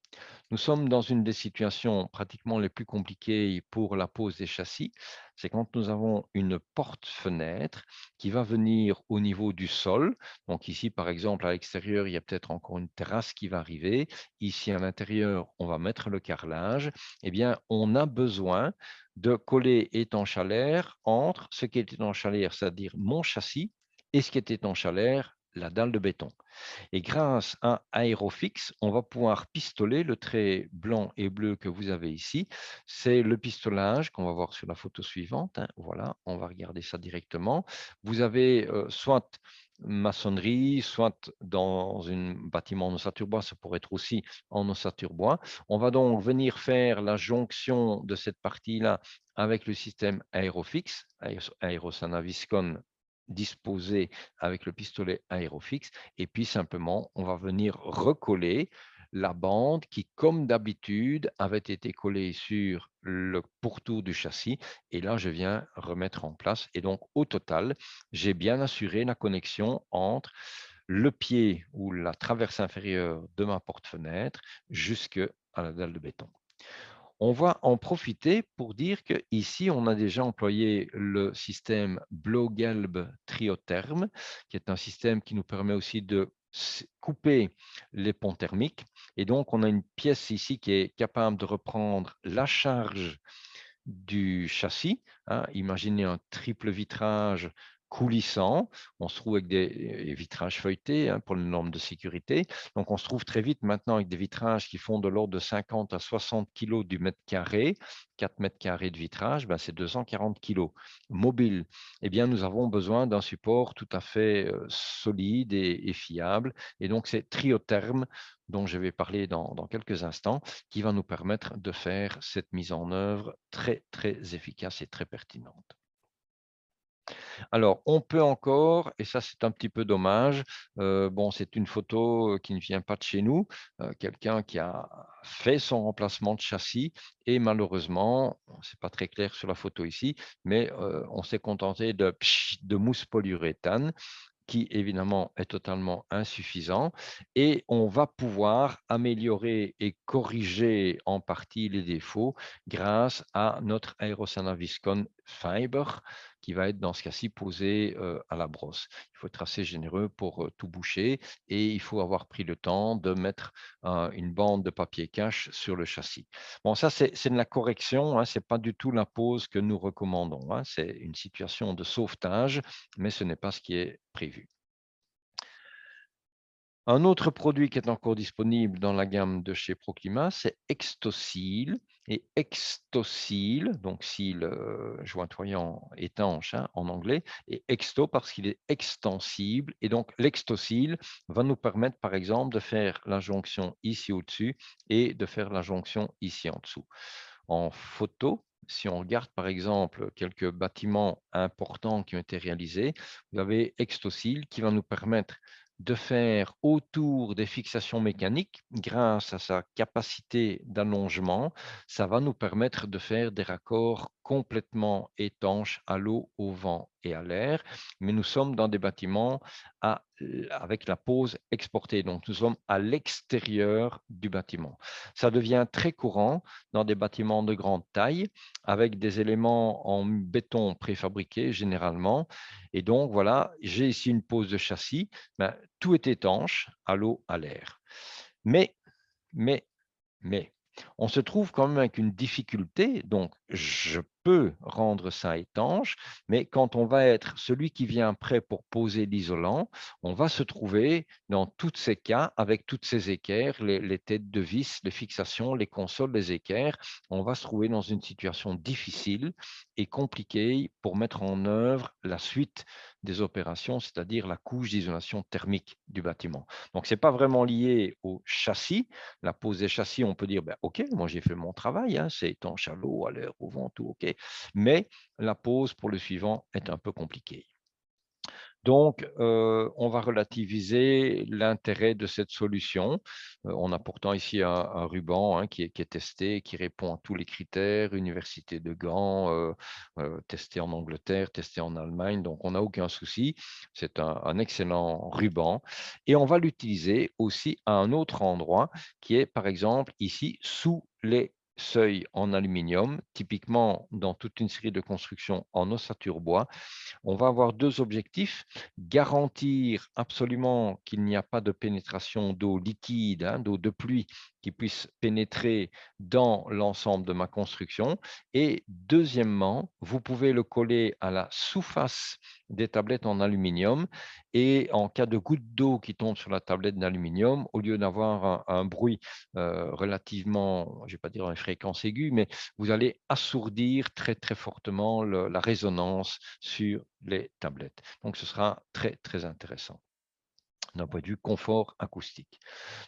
[SPEAKER 2] Nous sommes dans une des situations pratiquement les plus compliquées pour la pose des châssis. C'est quand nous avons une porte-fenêtre qui va venir au niveau du sol. Donc ici, par exemple, à l'extérieur, il y a peut-être encore une terrasse qui va arriver. Ici, à l'intérieur, on va mettre le carrelage. Eh bien, on a besoin de coller étanche à l'air entre ce qui est étanche à l'air, c'est-à-dire mon châssis, et ce qui est étanche à l'air, la dalle de béton. Et grâce à Aérofix, on va pouvoir pistoler le trait blanc et bleu que vous avez ici. C'est le pistolage qu'on va voir sur la photo suivante, hein. Voilà, on va regarder ça directement. Vous avez soit maçonnerie, soit dans un bâtiment en ossature bois, ça pourrait être aussi en ossature bois. On va donc venir faire la jonction de cette partie-là avec le système Aérofix, Aerosanaviscon disposé avec le pistolet Aérofix. Et puis simplement, on va venir recoller la bande qui, comme d'habitude, avait été collée sur le pourtour du châssis. Et là, je viens remettre en place. Et donc, au total, j'ai bien assuré la connexion entre le pied ou la traverse inférieure de ma porte-fenêtre jusqu'à la dalle de béton. On va en profiter pour dire qu'ici, on a déjà employé le système Blogelb Triotherm, qui est un système qui nous permet aussi de couper les ponts thermiques. Et donc, on a une pièce ici qui est capable de reprendre la charge du châssis, hein. Imaginez un triple vitrage coulissant. On se trouve avec des vitrages feuilletés, hein, pour les normes de sécurité. Donc, on se trouve très vite maintenant avec des vitrages qui font de l'ordre de 50 à 60 kg du mètre carré. 4 mètres carrés de vitrage, ben, c'est 240 kg. Mobile, eh bien, nous avons besoin d'un support tout à fait solide et fiable. Et donc, c'est Triotherm, dont je vais parler dans quelques instants, qui va nous permettre de faire cette mise en œuvre très, très efficace et très pertinente. Alors, on peut encore, et ça c'est un petit peu dommage, bon, c'est une photo qui ne vient pas de chez nous, quelqu'un qui a fait son remplacement de châssis et malheureusement, c'est pas très clair sur la photo ici, mais on s'est contenté de mousse polyuréthane qui évidemment est totalement insuffisant et on va pouvoir améliorer et corriger en partie les défauts grâce à notre Aerosanaviscon Fiber qui va être dans ce cas-ci posé à la brosse. Il faut être assez généreux pour tout boucher et il faut avoir pris le temps de mettre une bande de papier cache sur le châssis. Bon, ça, c'est de la correction, hein, ce n'est pas du tout la pose que nous recommandons, hein. C'est une situation de sauvetage, mais ce n'est pas ce qui est prévu. Un autre produit qui est encore disponible dans la gamme de chez Proclima, c'est Extosil. Et Extosil, donc cil jointoyant étanche hein, en anglais, et Exto parce qu'il est extensible. Et donc l'Extosil va nous permettre par exemple de faire la jonction ici au-dessus et de faire la jonction ici en dessous. En photo, si on regarde par exemple quelques bâtiments importants qui ont été réalisés, vous avez Extosil qui va nous permettre de faire autour des fixations mécaniques, grâce à sa capacité d'allongement, ça va nous permettre de faire des raccords complètement étanches à l'eau, au vent et à l'air. Mais nous sommes dans des bâtiments avec la pose exportée, donc nous sommes à l'extérieur du bâtiment. Ça devient très courant dans des bâtiments de grande taille, avec des éléments en béton préfabriqués généralement. Et donc voilà, j'ai ici une pose de châssis. Ben, tout est étanche, à l'eau, à l'air. Mais, mais, mais, on se trouve quand même avec une difficulté, donc je peux rendre ça étanche, mais quand on va être celui qui vient prêt pour poser l'isolant, on va se trouver dans tous ces cas avec toutes ces équerres, les têtes de vis, les fixations, les consoles, les équerres, on va se trouver dans une situation difficile et compliquée pour mettre en œuvre la suite des opérations, c'est-à-dire la couche d'isolation thermique du bâtiment. Donc, ce n'est pas vraiment lié au châssis. La pose des châssis, on peut dire, ben, OK, moi j'ai fait mon travail, hein, c'est étanche à l'eau, à l'air, au vent, tout OK. Mais la pose pour le suivant est un peu compliquée. Donc, on va relativiser l'intérêt de cette solution. On a pourtant ici un ruban hein, qui est testé, qui répond à tous les critères, Université de Gand, testé en Angleterre, testé en Allemagne, donc on n'a aucun souci. C'est un excellent ruban. Et on va l'utiliser aussi à un autre endroit qui est, par exemple, ici, sous les seuils en aluminium, typiquement dans toute une série de constructions en ossature bois. On va avoir deux objectifs, garantir absolument qu'il n'y a pas de pénétration d'eau liquide, hein, d'eau de pluie qui puisse pénétrer dans l'ensemble de ma construction. Et deuxièmement, vous pouvez le coller à la surface des tablettes en aluminium et en cas de goutte d'eau qui tombe sur la tablette d'aluminium, au lieu d'avoir un bruit relativement, je ne vais pas dire une fréquence aiguë, mais vous allez assourdir très très fortement la résonance sur les tablettes. Donc ce sera très très intéressant d'un point de vue confort acoustique.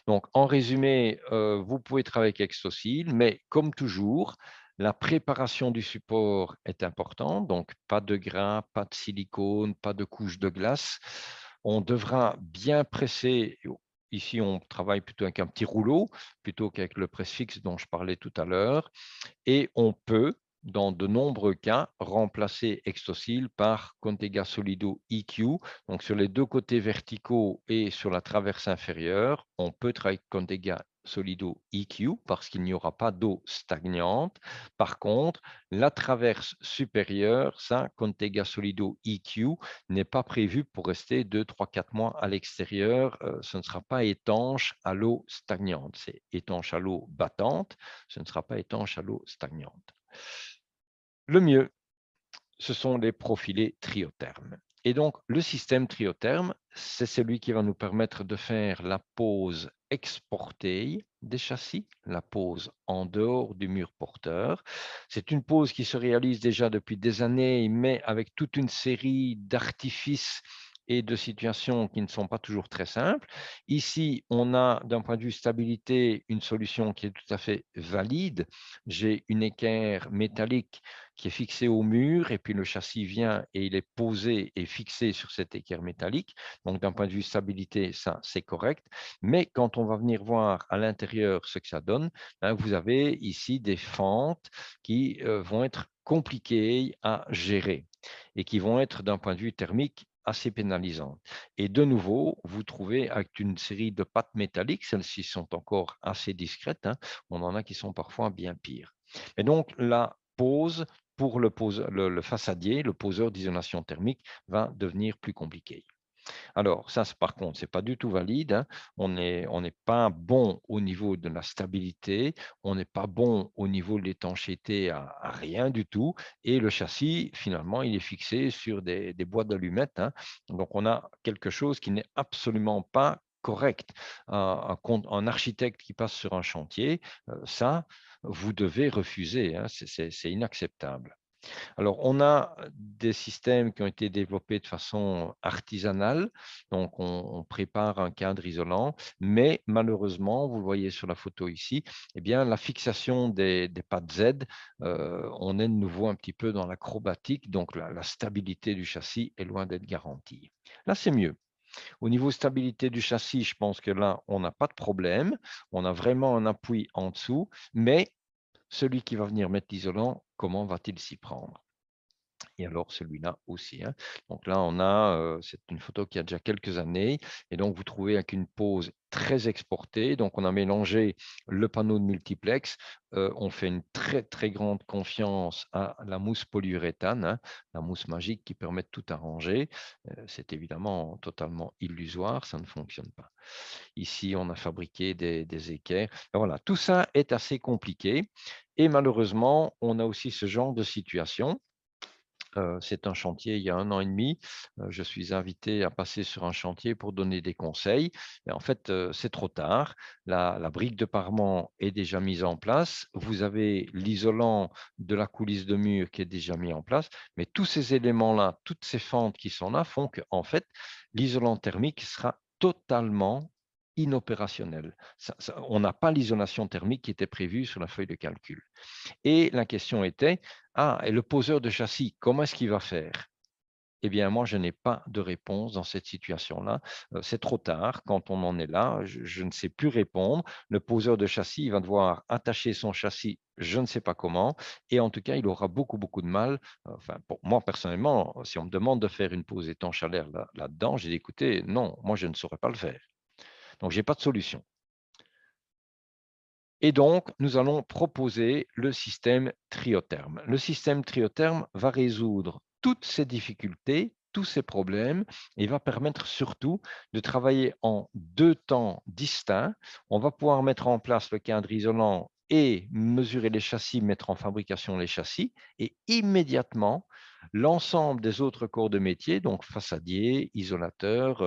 [SPEAKER 2] Donc en résumé, vous pouvez travailler avec Extosil, mais comme toujours, la préparation du support est importante, donc pas de gras, pas de silicone, pas de couche de glace. On devra bien presser. Ici, on travaille plutôt avec un petit rouleau, plutôt qu'avec le presse-fixe dont je parlais tout à l'heure. Et on peut, dans de nombreux cas, remplacer Extosil par Contega Solido EQ. Donc, sur les deux côtés verticaux et sur la traverse inférieure, on peut travailler Contega Solido EQ parce qu'il n'y aura pas d'eau stagnante. Par contre, la traverse supérieure, ça, Contega Solido EQ, n'est pas prévu pour rester 2, 3, 4 mois à l'extérieur. Ce ne sera pas étanche à l'eau stagnante. C'est étanche à l'eau battante, ce ne sera pas étanche à l'eau stagnante. Le mieux, ce sont les profilés triothermes. Et donc, le système triotherme, c'est celui qui va nous permettre de faire la pose exportée des châssis, la pose en dehors du mur porteur. C'est une pose qui se réalise déjà depuis des années, mais avec toute une série d'artifices et de situations qui ne sont pas toujours très simples. Ici, on a, d'un point de vue stabilité, une solution qui est tout à fait valide. J'ai une équerre métallique qui est fixée au mur et puis le châssis vient et il est posé et fixé sur cette équerre métallique. Donc, d'un point de vue stabilité, ça, c'est correct. Mais quand on va venir voir à l'intérieur ce que ça donne, hein, vous avez ici des fentes qui vont être compliquées à gérer et qui vont être, d'un point de vue thermique, assez pénalisantes. Et de nouveau, vous trouvez avec une série de pattes métalliques, celles-ci sont encore assez discrètes, hein, on en a qui sont parfois bien pires. Et donc, la pose pour le façadier, le poseur d'isolation thermique va devenir plus compliqué. Alors ça, par contre, c'est pas du tout valide, hein. On n'est pas bon au niveau de la stabilité, on n'est pas bon au niveau de l'étanchéité à rien du tout et le châssis, finalement, il est fixé sur des boîtes d'allumettes, hein. Donc on a quelque chose qui n'est absolument pas correct. Un architecte qui passe sur un chantier, ça, vous devez refuser, hein, c'est inacceptable. Alors, on a des systèmes qui ont été développés de façon artisanale, donc on prépare un cadre isolant, mais malheureusement, vous le voyez sur la photo ici, eh bien, la fixation des pattes Z, on est de nouveau un petit peu dans l'acrobatique, donc la stabilité du châssis est loin d'être garantie. Là, c'est mieux. Au niveau stabilité du châssis, je pense que là, on n'a pas de problème, on a vraiment un appui en dessous, mais celui qui va venir mettre l'isolant, comment va-t-il s'y prendre? Et alors celui-là aussi, hein. Donc là, on a, c'est une photo qui a déjà quelques années et donc vous trouvez avec une pose très exportée. Donc on a mélangé le panneau de multiplex, on fait une très, très grande confiance à la mousse polyuréthane, hein, la mousse magique qui permet de tout arranger. C'est évidemment totalement illusoire, ça ne fonctionne pas. Ici, on a fabriqué des équerres. Ben voilà, tout ça est assez compliqué et malheureusement, on a aussi ce genre de situation. C'est un chantier il y a 1 an et demi. Je suis invité à passer sur un chantier pour donner des conseils. Et en fait, c'est trop tard. La brique de parement est déjà mise en place. Vous avez l'isolant de la coulisse de mur qui est déjà mis en place. Mais tous ces éléments-là, toutes ces fentes qui sont là font qu'en fait, l'isolant thermique sera totalement inopérationnel. On n'a pas l'isolation thermique qui était prévue sur la feuille de calcul. Et la question était: «Ah, et le poseur de châssis, comment est-ce qu'il va faire?» Eh bien, moi, je n'ai pas de réponse dans cette situation-là. C'est trop tard. Quand on en est là, je ne sais plus répondre. Le poseur de châssis, il va devoir attacher son châssis, je ne sais pas comment et en tout cas, il aura beaucoup, beaucoup de mal. Enfin, pour moi, personnellement, si on me demande de faire une pose étanche à l'air là-dedans, j'ai dit: «Écoutez, non, moi, je ne saurais pas le faire». Donc j'ai pas de solution. Et donc, nous allons proposer le système Triotherm. Le système Triotherm va résoudre toutes ces difficultés, tous ces problèmes et va permettre surtout de travailler en 2 temps distincts. On va pouvoir mettre en place le cadre isolant et mesurer les châssis, mettre en fabrication les châssis et immédiatement, l'ensemble des autres corps de métier, donc façadiers, isolateurs,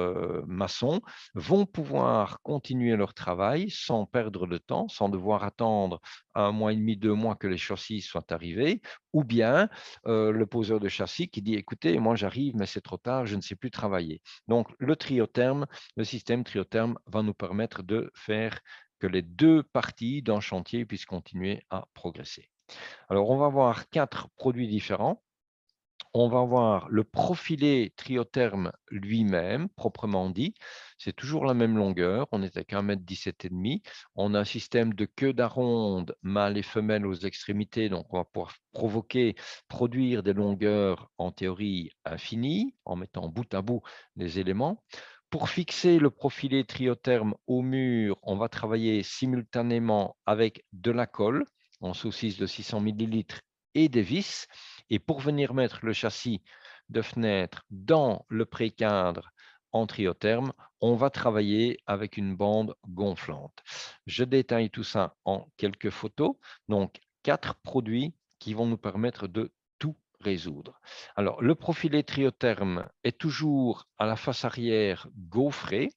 [SPEAKER 2] maçons, vont pouvoir continuer leur travail sans perdre de temps, sans devoir attendre 1 mois et demi, 2 mois que les châssis soient arrivés, ou bien le poseur de châssis qui dit: «Écoutez, moi j'arrive, mais c'est trop tard, je ne sais plus travailler». Donc le système Triotherm va nous permettre de faire que les 2 parties d'un chantier puissent continuer à progresser. Alors on va voir 4 produits différents. On va voir le profilé Triotherm lui-même, proprement dit. C'est toujours la même longueur, on est avec 1,17 m. On a un système de queue d'aronde, mâle et femelle aux extrémités, donc on va pouvoir produire des longueurs en théorie infinies, en mettant bout à bout les éléments. Pour fixer le profilé Triotherm au mur, on va travailler simultanément avec de la colle en saucisse de 600 millilitres et des vis. Et pour venir mettre le châssis de fenêtre dans le précadre en Triotherm, on va travailler avec une bande gonflante. Je détaille tout ça en quelques photos. Donc, 4 produits qui vont nous permettre de tout résoudre. Alors, le profilé Triotherm est toujours à la face arrière gaufré.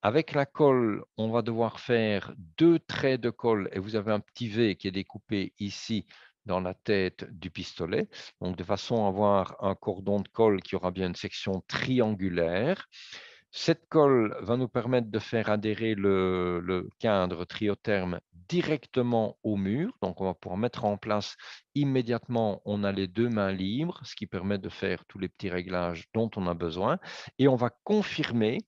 [SPEAKER 2] Avec la colle, on va devoir faire 2 traits de colle et vous avez un petit V qui est découpé ici dans la tête du pistolet, donc de façon à avoir un cordon de colle qui aura bien une section triangulaire. Cette colle va nous permettre de faire adhérer le cadre Triotherm directement au mur, donc on va pouvoir mettre en place immédiatement, on a les 2 mains libres, ce qui permet de faire tous les petits réglages dont on a besoin et on va confirmer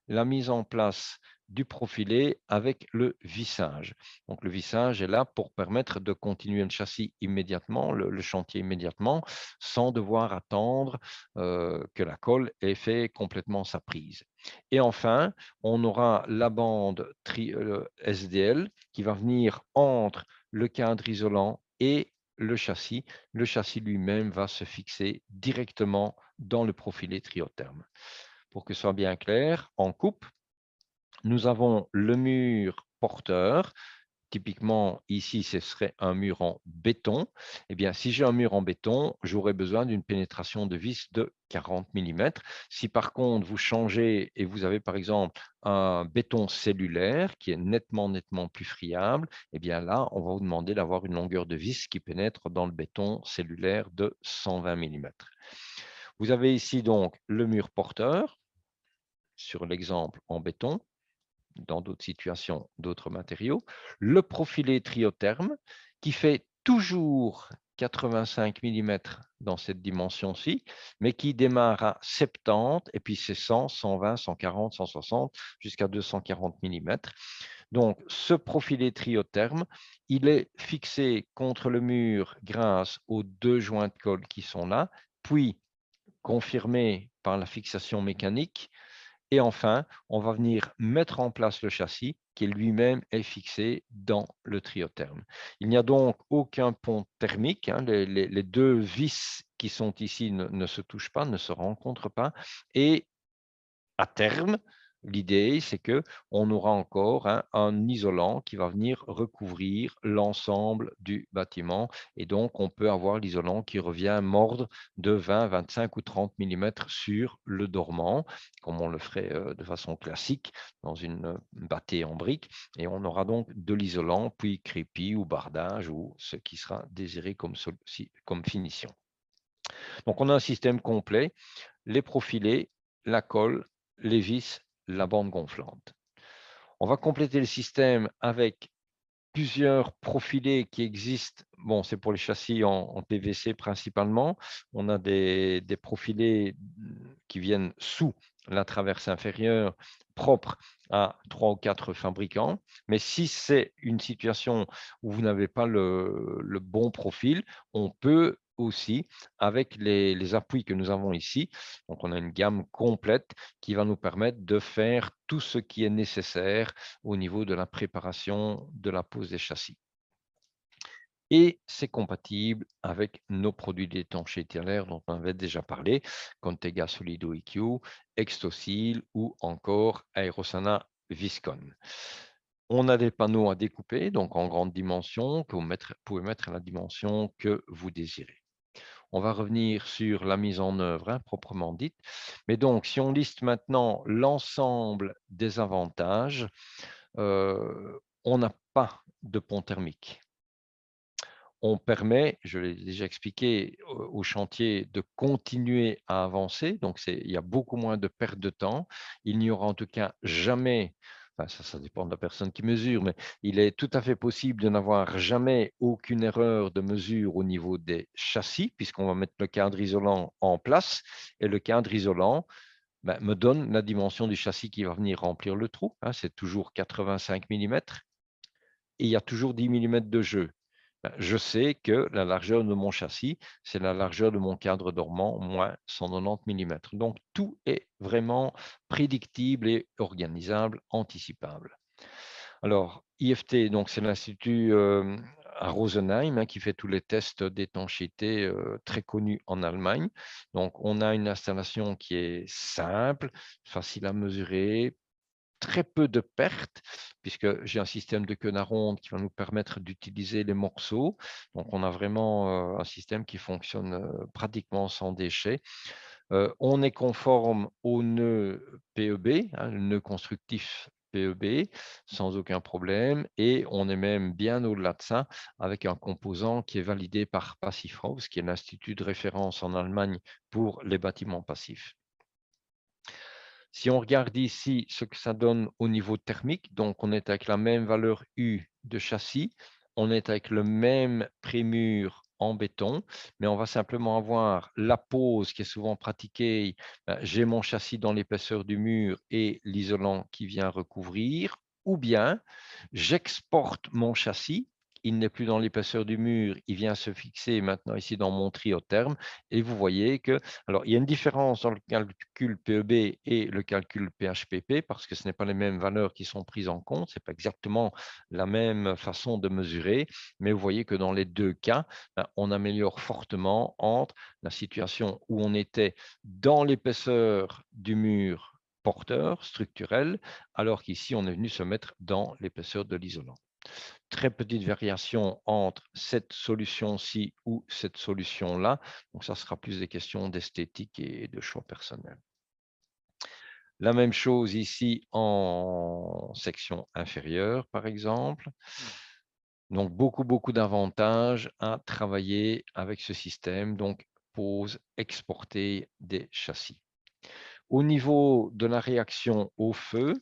[SPEAKER 2] la mise en place du profilé avec le vissage. Donc le vissage est là pour permettre de continuer le châssis immédiatement, le chantier immédiatement, sans devoir attendre que la colle ait fait complètement sa prise. Et enfin, on aura la bande SDL qui va venir entre le cadre isolant et le châssis lui-même va se fixer directement dans le profilé triotherme. Pour que ce soit bien clair, en coupe, nous avons le mur porteur. Typiquement, ici, ce serait un mur en béton. Eh bien, si j'ai un mur en béton, j'aurai besoin d'une pénétration de vis de 40 mm. Si par contre, vous changez et vous avez par exemple un béton cellulaire qui est nettement plus friable, eh bien là, on va vous demander d'avoir une longueur de vis qui pénètre dans le béton cellulaire de 120 mm. Vous avez ici donc le mur porteur sur l'exemple en béton, dans d'autres situations, d'autres matériaux. Le profilé triotherme qui fait toujours 85 mm dans cette dimension-ci, mais qui démarre à 70 et puis c'est 100, 120, 140, 160 jusqu'à 240 mm. Donc, ce profilé triotherme, il est fixé contre le mur grâce aux deux joints de colle qui sont là, puis confirmé par la fixation mécanique. Et enfin, on va venir mettre en place le châssis qui lui-même est fixé dans le triotherme. Il n'y a donc aucun pont thermique. Les deux vis qui sont ici ne se touchent pas, ne se rencontrent pas. Et à terme, l'idée, c'est qu'on aura encore un isolant qui va venir recouvrir l'ensemble du bâtiment. Et donc, on peut avoir l'isolant qui revient mordre de 20, 25 ou 30 mm sur le dormant, comme on le ferait de façon classique dans une bâtée en briques. Et on aura donc de l'isolant, puis crépi ou bardage, ou ce qui sera désiré comme finition. Donc, on a un système complet, les profilés, la colle, les vis, la bande gonflante. On va compléter le système avec plusieurs profilés qui existent. Bon, c'est pour les châssis en PVC principalement. On a des profilés qui viennent sous la traverse inférieure propre à 3 ou 4 fabricants. Mais si c'est une situation où vous n'avez pas le bon profil, on peut aussi, avec les appuis que nous avons ici, donc on a une gamme complète qui va nous permettre de faire tout ce qui est nécessaire au niveau de la préparation de la pose des châssis. Et c'est compatible avec nos produits d'étanchéité à l'air dont on avait déjà parlé, Contega Solido EQ, Extosil ou encore Aerosana Viscon. On a des panneaux à découper, donc en grande dimension, que vous pouvez mettre à la dimension que vous désirez. On va revenir sur la mise en œuvre proprement dite. Mais donc, si on liste maintenant l'ensemble des avantages, on n'a pas de pont thermique. On permet, je l'ai déjà expliqué, au chantier de continuer à avancer. Donc, il y a beaucoup moins de perte de temps. Il n'y aura en tout cas jamais, enfin, ça dépend de la personne qui mesure, mais il est tout à fait possible de n'avoir jamais aucune erreur de mesure au niveau des châssis, puisqu'on va mettre le cadre isolant en place. Et le cadre isolant me donne la dimension du châssis qui va venir remplir le trou. C'est toujours 85 mm. Et il y a toujours 10 mm de jeu. Je sais que la largeur de mon châssis, c'est la largeur de mon cadre dormant, moins 190 mm. Donc, tout est vraiment prédictible et organisable, anticipable. Alors, IFT, donc c'est l'Institut à Rosenheim qui fait tous les tests d'étanchéité très connus en Allemagne. Donc, on a une installation qui est simple, facile à mesurer, très peu de pertes, puisque j'ai un système de queue à ronde qui va nous permettre d'utiliser les morceaux. Donc, on a vraiment un système qui fonctionne pratiquement sans déchets. On est conforme au nœud PEB, le nœud constructif PEB, sans aucun problème. Et on est même bien au-delà de ça, avec un composant qui est validé par Passivhaus, qui est l'institut de référence en Allemagne pour les bâtiments passifs. Si on regarde ici ce que ça donne au niveau thermique, donc on est avec la même valeur U de châssis, on est avec le même prémur en béton, mais on va simplement avoir la pose qui est souvent pratiquée. J'ai mon châssis dans l'épaisseur du mur et l'isolant qui vient recouvrir, ou bien j'exporte mon châssis il n'est plus dans l'épaisseur du mur, il vient se fixer maintenant ici dans mon triotherme. Et vous voyez que, alors il y a une différence dans le calcul PEB et le calcul PHPP parce que ce n'est pas les mêmes valeurs qui sont prises en compte, ce n'est pas exactement la même façon de mesurer, mais vous voyez que dans les deux cas, on améliore fortement entre la situation où on était dans l'épaisseur du mur porteur structurel, alors qu'ici, on est venu se mettre dans l'épaisseur de l'isolant. Très petite variation entre cette solution-ci ou cette solution-là. Donc, ça sera plus des questions d'esthétique et de choix personnel. La même chose ici en section inférieure, par exemple. Donc, beaucoup d'avantages à travailler avec ce système. Donc, pose, exporter des châssis. Au niveau de la réaction au feu,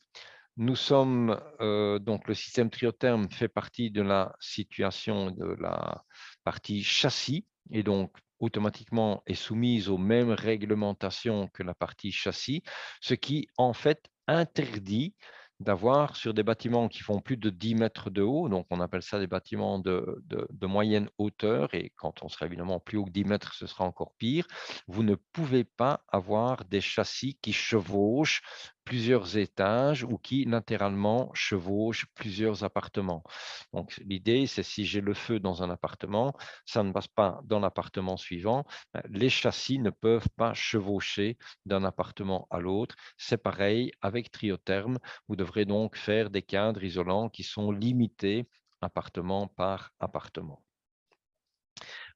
[SPEAKER 2] nous sommes, donc le système triotherme fait partie de la situation de la partie châssis et donc automatiquement est soumise aux mêmes réglementations que la partie châssis, ce qui en fait interdit d'avoir sur des bâtiments qui font plus de 10 mètres de haut, donc on appelle ça des bâtiments de moyenne hauteur, et quand on sera évidemment plus haut que 10 mètres, ce sera encore pire, vous ne pouvez pas avoir des châssis qui chevauchent plusieurs étages ou qui latéralement chevauchent plusieurs appartements. Donc l'idée, c'est si j'ai le feu dans un appartement, ça ne passe pas dans l'appartement suivant. Les châssis ne peuvent pas chevaucher d'un appartement à l'autre. C'est pareil avec Triotherme. Vous devrez donc faire des cadres isolants qui sont limités appartement par appartement.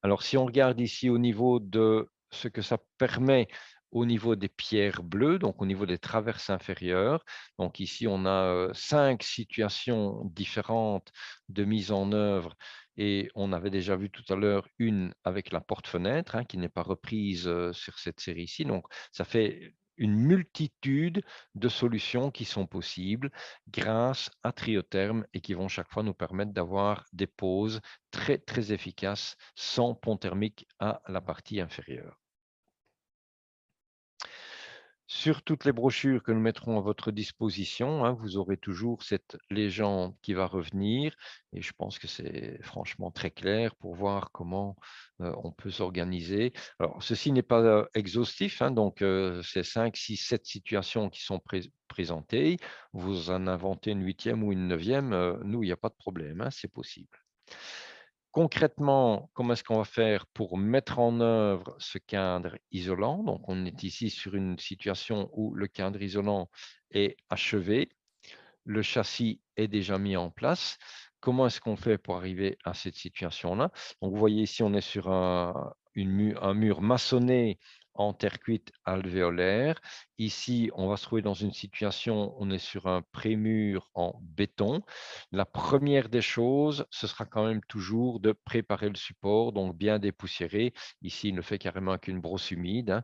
[SPEAKER 2] Alors, si on regarde ici au niveau de ce que ça permet au niveau des pierres bleues, donc au niveau des traverses inférieures. Donc ici, on a 5 situations différentes de mise en œuvre et on avait déjà vu tout à l'heure une avec la porte-fenêtre qui n'est pas reprise sur cette série-ci. Donc, ça fait une multitude de solutions qui sont possibles grâce à Triotherme et qui vont chaque fois nous permettre d'avoir des poses très efficaces sans pont thermique à la partie inférieure. Sur toutes les brochures que nous mettrons à votre disposition, vous aurez toujours cette légende qui va revenir et je pense que c'est franchement très clair pour voir comment on peut s'organiser. Alors, ceci n'est pas exhaustif, donc c'est 5, 6, 7 situations qui sont présentées. Vous en inventez une 8e ou une 9e, nous, il n'y a pas de problème, c'est possible. Concrètement, comment est-ce qu'on va faire pour mettre en œuvre ce cadre isolant? Donc, on est ici sur une situation où le cadre isolant est achevé, le châssis est déjà mis en place. Comment est-ce qu'on fait pour arriver à cette situation-là? Donc, vous voyez ici, on est sur un mur maçonné en terre cuite alvéolaire. Ici, on va se trouver dans une situation, on est sur un prémur en béton. La première des choses, ce sera quand même toujours de préparer le support, donc bien dépoussiérer. Ici, il ne fait carrément qu'une brosse humide.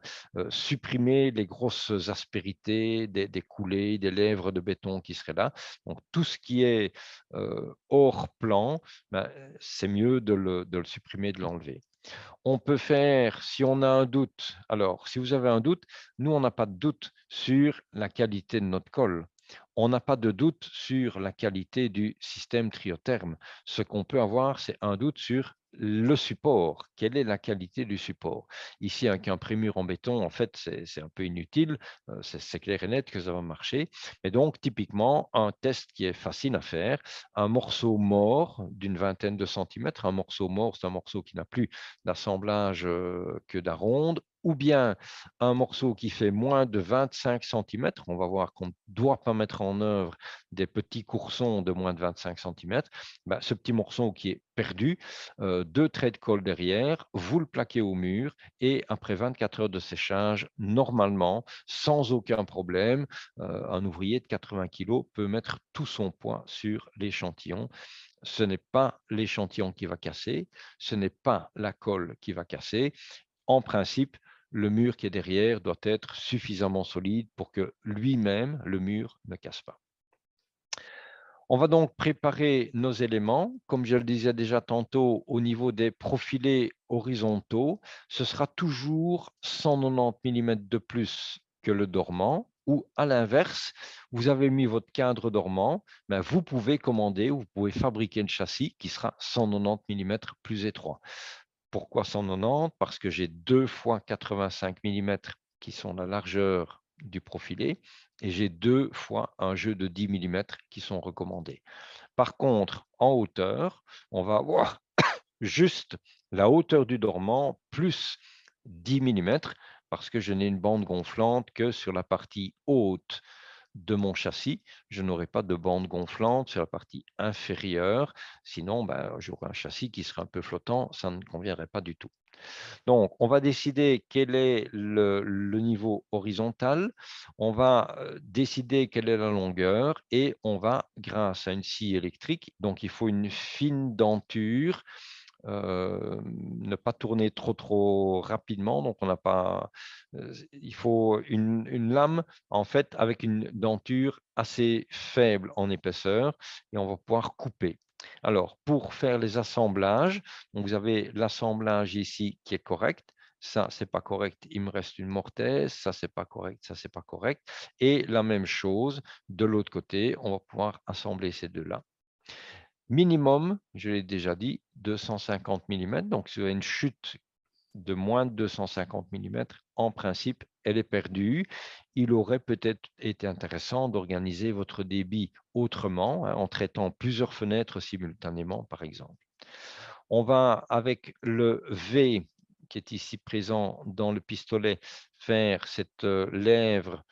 [SPEAKER 2] Supprimer les grosses aspérités, des coulées, des lèvres de béton qui seraient là. Donc, tout ce qui est hors plan, c'est mieux de le supprimer, de l'enlever. On peut faire, si on a un doute, alors si vous avez un doute, nous, on n'a pas de doute sur la qualité de notre colle. On n'a pas de doute sur la qualité du système Triotherme. Ce qu'on peut avoir, c'est un doute sur le support. Quelle est la qualité du support? Ici, avec un prémur en béton, en fait, c'est un peu inutile. C'est clair et net que ça va marcher. Mais donc, typiquement, un test qui est facile à faire, un morceau mort d'une vingtaine de centimètres. Un morceau mort, c'est un morceau qui n'a plus d'assemblage que d'aronde, ou bien un morceau qui fait moins de 25 centimètres. On va voir qu'on ne doit pas mettre en œuvre des petits coursons de moins de 25 centimètres. Ce petit morceau qui est perdu, 2 traits de colle derrière, vous le plaquez au mur et après 24 heures de séchage, normalement, sans aucun problème, un ouvrier de 80 kg peut mettre tout son poids sur l'échantillon. Ce n'est pas l'échantillon qui va casser, ce n'est pas la colle qui va casser. En principe, le mur qui est derrière doit être suffisamment solide pour que lui-même, le mur, ne casse pas. On va donc préparer nos éléments. Comme je le disais déjà tantôt, au niveau des profilés horizontaux, ce sera toujours 190 mm de plus que le dormant. ou à l'inverse, vous avez mis votre cadre dormant, ben vous pouvez commander, vous pouvez fabriquer un châssis qui sera 190 millimètres plus étroit. Pourquoi 190? Parce que j'ai 2 fois 85 millimètres qui sont la largeur du profilé et j'ai 2 fois un jeu de 10 millimètres qui sont recommandés. Par contre, en hauteur, on va avoir juste la hauteur du dormant plus 10 millimètres parce que je n'ai une bande gonflante que sur la partie haute de mon châssis. Je n'aurai pas de bande gonflante sur la partie inférieure. Sinon, ben, j'aurai un châssis qui serait un peu flottant. Ça ne conviendrait pas du tout. Donc, on va décider quel est le niveau horizontal. On va décider quelle est la longueur et on va, grâce à une scie électrique, donc il faut une fine denture, ne pas tourner trop rapidement. Donc, on n'a pas, il faut une lame en fait avec une denture assez faible en épaisseur et on va pouvoir couper. Alors, pour faire les assemblages, donc vous avez l'assemblage ici qui est correct. Ça, c'est pas correct, il me reste une mortaise. Ça, c'est pas correct, ça, c'est pas correct. Et la même chose de l'autre côté, on va pouvoir assembler ces deux-là. Minimum, je l'ai déjà dit, 250 millimètres. Donc, si vous avez une chute de moins de 250 millimètres, en principe, elle est perdue. Il aurait peut-être été intéressant d'organiser votre débit autrement, hein, en traitant plusieurs fenêtres simultanément, par exemple. On va, avec le V qui est ici présent dans le pistolet, faire cette lèvre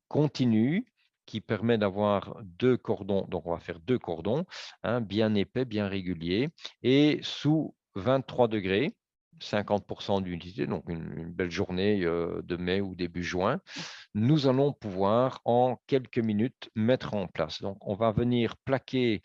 [SPEAKER 2] continue qui permet d'avoir deux cordons. Donc, on va faire deux cordons, hein, bien épais, bien réguliers, et sous 23 degrés, 50% d'humidité, donc une belle journée de mai ou début juin, nous allons pouvoir en quelques minutes mettre en place. Donc, on va venir plaquer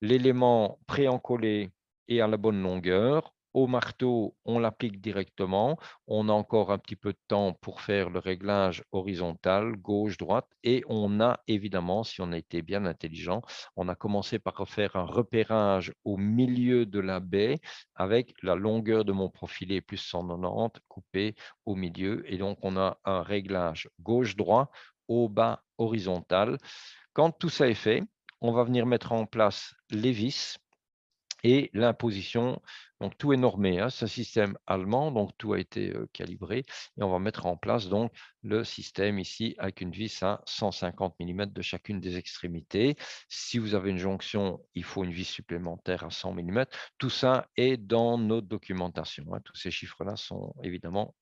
[SPEAKER 2] l'élément pré-encollé et à la bonne longueur. Au marteau, on l'applique directement. On a encore un petit peu de temps pour faire le réglage horizontal, gauche, droite. Et on a évidemment, si on a été bien intelligent, on a commencé par faire un repérage au milieu de la baie avec la longueur de mon profilé plus 190 coupé au milieu. Et donc, on a un réglage gauche-droit, au bas, horizontal. Quand tout ça est fait, on va venir mettre en place les vis et l'imposition. Donc, tout est normé, hein, c'est un système allemand, donc tout a été calibré. Et on va mettre en place donc le système ici avec une vis à 150 millimètres de chacune des extrémités. Si vous avez une jonction, il faut une vis supplémentaire à 100 millimètres. Tout ça est dans notre documentation, hein. Tous ces chiffres-là sont évidemment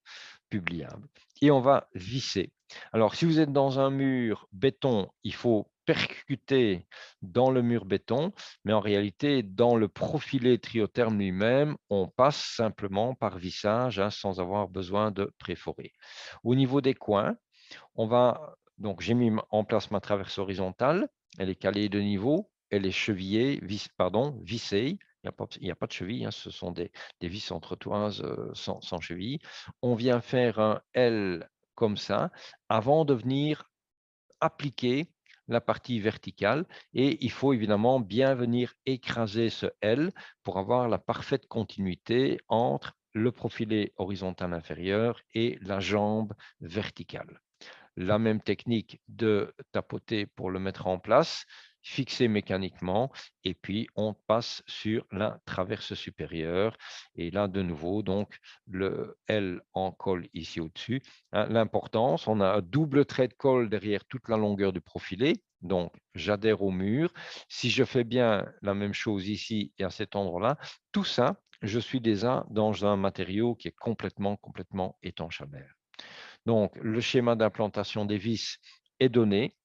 [SPEAKER 2] publiable. Et on va visser. Alors, si vous êtes dans un mur béton, il faut percuter dans le mur béton, mais en réalité, dans le profilé triotherme lui-même, on passe simplement par vissage, hein, sans avoir besoin de préforer. Au niveau des coins, on va donc j'ai mis en place ma traverse horizontale, elle est calée de niveau, elle est chevillée, vissée. Il n'y a pas de cheville, hein, ce sont des vis entretoises sans cheville. On vient faire un L comme ça avant de venir appliquer la partie verticale et il faut évidemment bien venir écraser ce L pour avoir la parfaite continuité entre le profilé horizontal inférieur et la jambe verticale. La même technique de tapoter pour le mettre en place, fixer mécaniquement, et puis on passe sur la traverse supérieure. Et là, de nouveau, donc le L en colle ici au-dessus, hein. L'importance, on a un double trait de colle derrière toute la longueur du profilé. Donc, j'adhère au mur. Si je fais bien la même chose ici et à cet endroit-là, tout ça, je suis déjà dans un matériau qui est complètement étanche à l'air. Donc, le schéma d'implantation des vis est donné,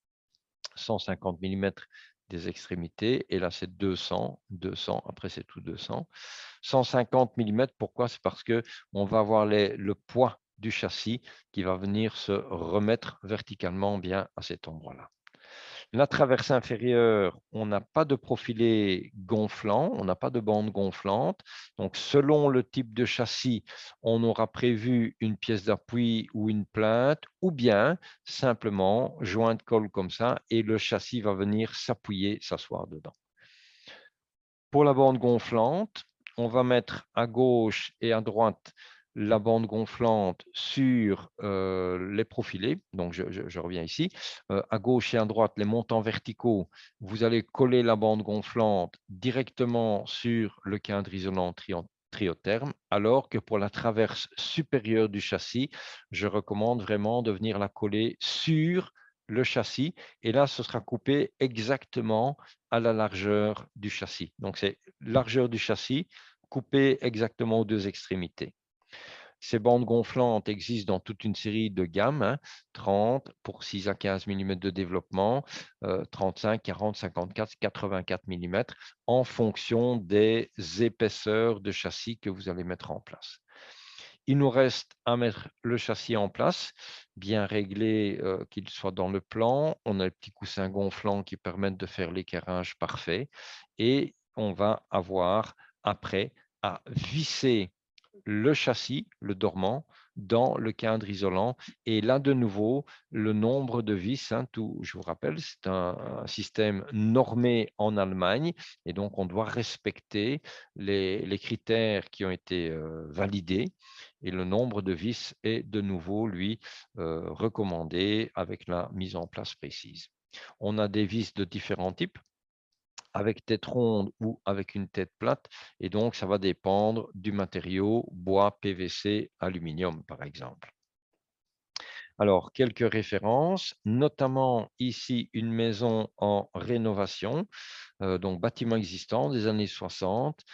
[SPEAKER 2] 150 millimètres des extrémités, et là c'est 200, après c'est tout 200. 150 millimètres, pourquoi? C'est parce qu'on va avoir le poids du châssis qui va venir se remettre verticalement bien à cet endroit-là. La traversée inférieure, on n'a pas de profilé gonflant, on n'a pas de bande gonflante. Donc, selon le type de châssis, on aura prévu une pièce d'appui ou une plainte, ou bien simplement joint de colle comme ça, et le châssis va venir s'appuyer, s'asseoir dedans. Pour la bande gonflante, on va mettre à gauche et à droite la bande gonflante sur les profilés. Donc, je reviens ici. À gauche et à droite, les montants verticaux, vous allez coller la bande gonflante directement sur le cadre isolant triotherme, alors que pour la traverse supérieure du châssis, je recommande vraiment de venir la coller sur le châssis. Et là, ce sera coupé exactement à la largeur du châssis. Donc, c'est largeur du châssis coupé exactement aux deux extrémités. Ces bandes gonflantes existent dans toute une série de gammes, 30 pour 6 à 15 mm de développement, 35, 40, 54, 84 mm, en fonction des épaisseurs de châssis que vous allez mettre en place. Il nous reste à mettre le châssis en place, bien réglé, qu'il soit dans le plan. On a les petits coussins gonflants qui permettent de faire l'équerrage parfait et on va avoir après à visser le châssis, le dormant, dans le cadre isolant. Et là, de nouveau, le nombre de vis, je vous rappelle, c'est un système normé en Allemagne. Et donc, on doit respecter les critères qui ont été validés. Et le nombre de vis est de nouveau, lui, recommandé avec la mise en place précise. On a des vis de différents types, avec tête ronde ou avec une tête plate. Et donc, ça va dépendre du matériau, bois, PVC, aluminium, par exemple. Alors, quelques références, notamment ici, une maison en rénovation, donc bâtiment existant des années 60,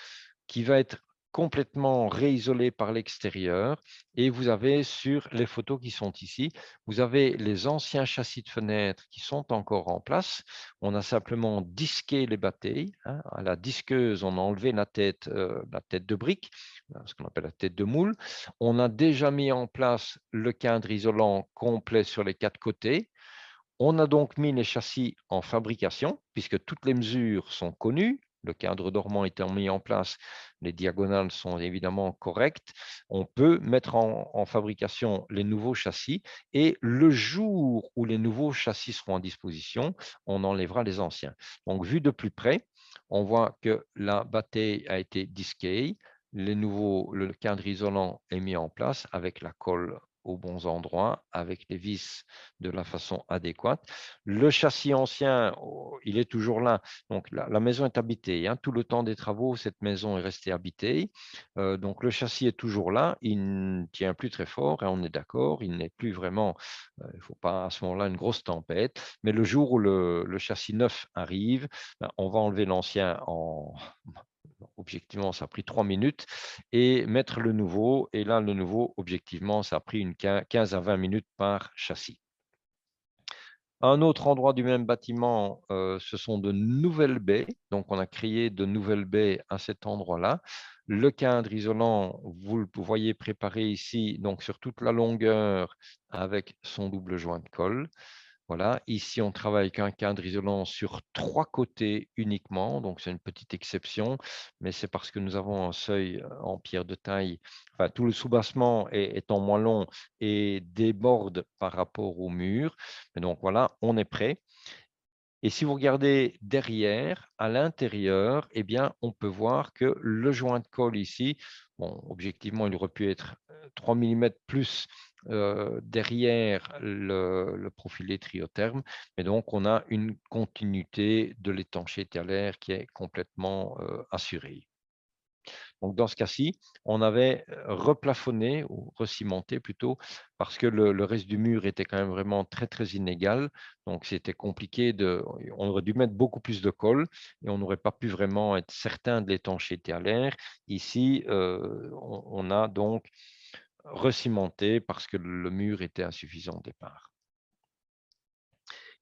[SPEAKER 2] qui va être complètement réisolé par l'extérieur. Et vous avez sur les photos qui sont ici, vous avez les anciens châssis de fenêtres qui sont encore en place. On a simplement disqué les bâtilles. À la disqueuse, on a enlevé la tête de brique, ce qu'on appelle la tête de moule. On a déjà mis en place le cadre isolant complet sur les 4 côtés. On a donc mis les châssis en fabrication, puisque toutes les mesures sont connues. Le cadre dormant étant mis en place, les diagonales sont évidemment correctes. On peut mettre en fabrication les nouveaux châssis et le jour où les nouveaux châssis seront en disposition, on enlèvera les anciens. Donc, vu de plus près, on voit que la bâtille a été disquée, le cadre isolant est mis en place avec la colle aux bons endroits, avec les vis de la façon adéquate. Le châssis ancien, il est toujours là. Donc, la maison est habitée. Tout le temps des travaux, cette maison est restée habitée. Donc, le châssis est toujours là. Il ne tient plus très fort, on est d'accord. Il n'est plus vraiment, il ne faut pas à ce moment-là une grosse tempête. Mais le jour où le châssis neuf arrive, on va enlever l'ancien objectivement, ça a pris 3 minutes et mettre le nouveau. Et là, le nouveau, objectivement, ça a pris 15 à 20 minutes par châssis. Un autre endroit du même bâtiment, ce sont de nouvelles baies. Donc, on a créé de nouvelles baies à cet endroit-là. Le cadre isolant, vous le voyez préparé ici, donc sur toute la longueur avec son double joint de colle. Voilà, ici, on travaille avec un cadre isolant sur 3 côtés uniquement, donc c'est une petite exception, mais c'est parce que nous avons un seuil en pierre de taille, enfin, tout le soubassement étant moins long et déborde par rapport au mur. Mais donc voilà, on est prêt. Et si vous regardez derrière, à l'intérieur, eh bien, on peut voir que le joint de colle ici, bon, objectivement, il aurait pu être 3 mm plus derrière le profilé triotherme, mais donc on a une continuité de l'étanchéité à l'air qui est complètement assurée. Donc, dans ce cas-ci, on avait replafonné ou recimenté plutôt parce que le reste du mur était quand même vraiment très, très inégal. Donc, c'était compliqué on aurait dû mettre beaucoup plus de colle et on n'aurait pas pu vraiment être certain de l'étanchéité à l'air. Ici, on a donc recimenté parce que le mur était insuffisant au départ.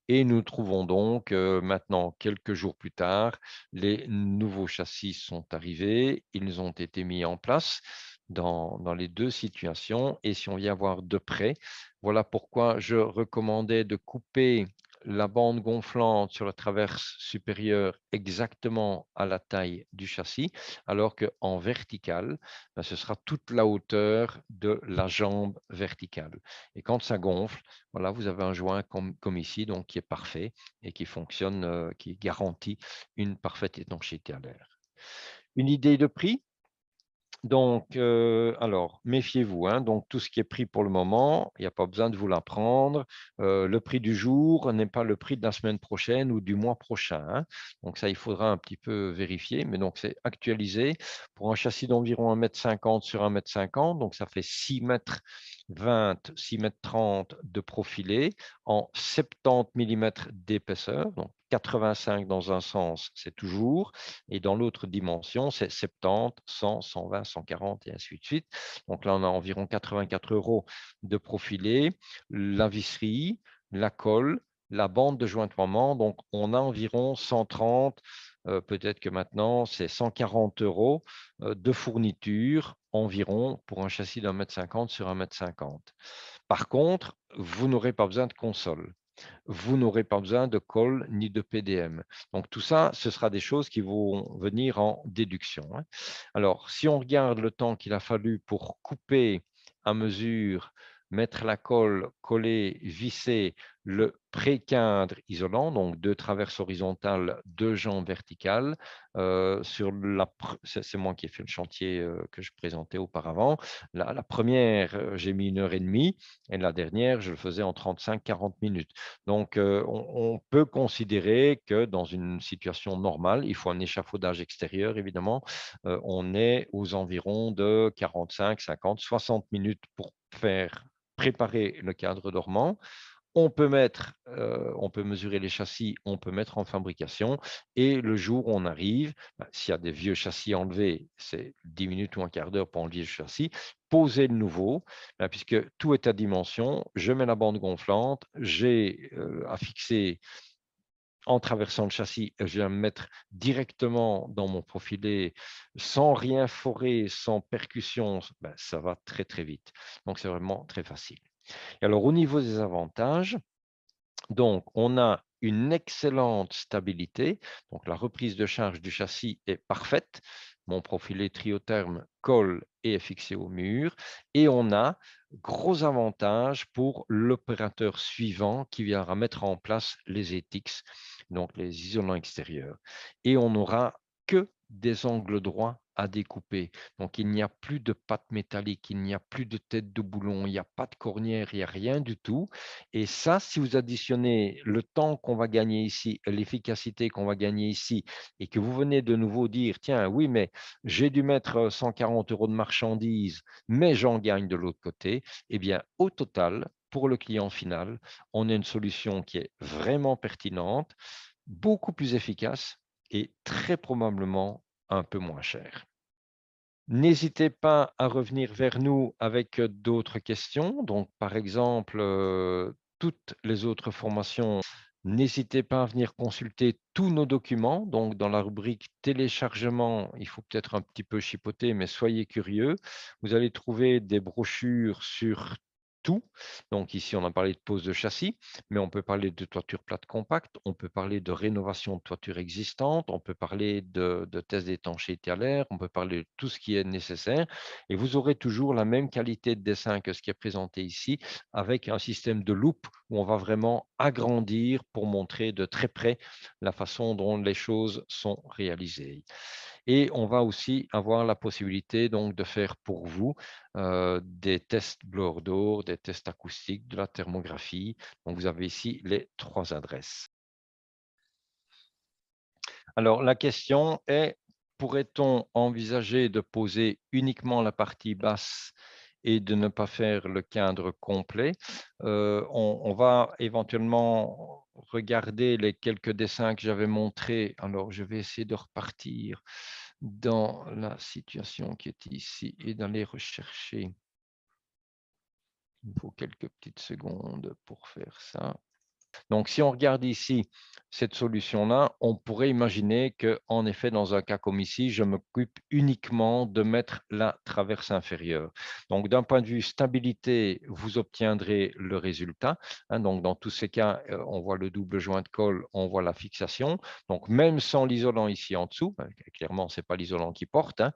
[SPEAKER 2] Et nous trouvons donc maintenant, quelques jours plus tard, les nouveaux châssis sont arrivés. Ils ont été mis en place dans les 2 situations. Et si on vient voir de près, voilà pourquoi je recommandais de couper la bande gonflante sur la traverse supérieure exactement à la taille du châssis, alors qu'en vertical, ce sera toute la hauteur de la jambe verticale. Et quand ça gonfle, voilà, vous avez un joint comme ici, donc qui est parfait et qui fonctionne, qui garantit une parfaite étanchéité à l'air. Une idée de prix? Donc, alors, méfiez-vous, hein, donc tout ce qui est pris pour le moment, il n'y a pas besoin de vous l'apprendre. Le prix du jour n'est pas le prix de la semaine prochaine ou du mois prochain, hein. Donc ça, il faudra un petit peu vérifier, mais donc c'est actualisé pour un châssis d'environ 1,50 m sur 1,50 m, donc ça fait 6,20 m, 6,30 m de profilé en 70 mm d'épaisseur, donc 85 dans un sens, c'est toujours, et dans l'autre dimension, c'est 70, 100, 120, 140 et ainsi de suite. Donc là, on a environ 84 € de profilé, la visserie, la colle, la bande de jointoiement. Donc, on a environ 130, peut-être que maintenant, c'est 140 € de fourniture environ pour un châssis d'1,50 m sur 1,50 m. Par contre, vous n'aurez pas besoin de console, vous n'aurez pas besoin de colle ni de PDM. Donc tout ça, ce sera des choses qui vont venir en déduction, hein. Alors, si on regarde le temps qu'il a fallu pour couper à mesure, mettre la colle, coller, visser le pré-quintre isolant, donc 2 traverses horizontales, 2 jambes verticales, sur c'est moi qui ai fait le chantier que je présentais auparavant. La première, j'ai mis 1 h 30 et la dernière, je le faisais en 35-40 minutes. Donc, on peut considérer que dans une situation normale, il faut un échafaudage extérieur, évidemment, on est aux environs de 45, 50, 60 minutes pour préparer le cadre dormant. On peut mesurer les châssis, on peut mettre en fabrication et le jour où on arrive, s'il y a des vieux châssis enlevés, c'est 10 minutes ou un quart d'heure pour enlever le châssis, poser le nouveau, puisque tout est à dimension. Je mets la bande gonflante, j'ai à fixer en traversant le châssis, je viens me mettre directement dans mon profilé sans rien forer, sans percussion, ça va très, très vite. Donc, c'est vraiment très facile. Et alors, au niveau des avantages, donc, on a une excellente stabilité. Donc, la reprise de charge du châssis est parfaite. Mon profilé triotherme colle et est fixé au mur. Et on a gros avantage pour l'opérateur suivant qui viendra mettre en place les ETICS, donc les isolants extérieurs. Et on n'aura que des angles droits à découper. Donc, il n'y a plus de pattes métalliques, il n'y a plus de tête de boulon, il n'y a pas de cornière, il n'y a rien du tout. Et ça, si vous additionnez le temps qu'on va gagner ici, l'efficacité qu'on va gagner ici, et que vous venez de nouveau dire, tiens, oui, mais j'ai dû mettre 140 € de marchandises, mais j'en gagne de l'autre côté, eh bien, au total, pour le client final, on a une solution qui est vraiment pertinente, beaucoup plus efficace et très probablement un peu moins chère. N'hésitez pas à revenir vers nous avec d'autres questions. Donc, par exemple, toutes les autres formations, n'hésitez pas à venir consulter tous nos documents. Donc, dans la rubrique téléchargement, il faut peut-être un petit peu chipoter, mais soyez curieux. Vous allez trouver des brochures sur tout. Donc, ici, on a parlé de pose de châssis, mais on peut parler de toiture plate compacte, on peut parler de rénovation de toiture existante, on peut parler de tests d'étanchéité à l'air, on peut parler de tout ce qui est nécessaire. Et vous aurez toujours la même qualité de dessin que ce qui est présenté ici, avec un système de loupe où on va vraiment agrandir pour montrer de très près la façon dont les choses sont réalisées. Et on va aussi avoir la possibilité donc de faire pour vous des tests blower door, des tests acoustiques, de la thermographie. Donc, vous avez ici les 3 adresses. Alors, la question est, pourrait-on envisager de poser uniquement la partie basse et de ne pas faire le cadre complet? On va éventuellement regarder les quelques dessins que j'avais montrés. Alors, je vais essayer de repartir dans la situation qui est ici et d'aller rechercher. Il me faut quelques petites secondes pour faire ça. Donc, si on regarde ici cette solution-là, on pourrait imaginer que, en effet, dans un cas comme ici, je m'occupe uniquement de mettre la traverse inférieure. Donc, d'un point de vue stabilité, vous obtiendrez le résultat, hein. Donc, dans tous ces cas, on voit le double joint de colle, on voit la fixation. Donc, même sans l'isolant ici en dessous, clairement, ce n'est pas l'isolant qui porte, hein,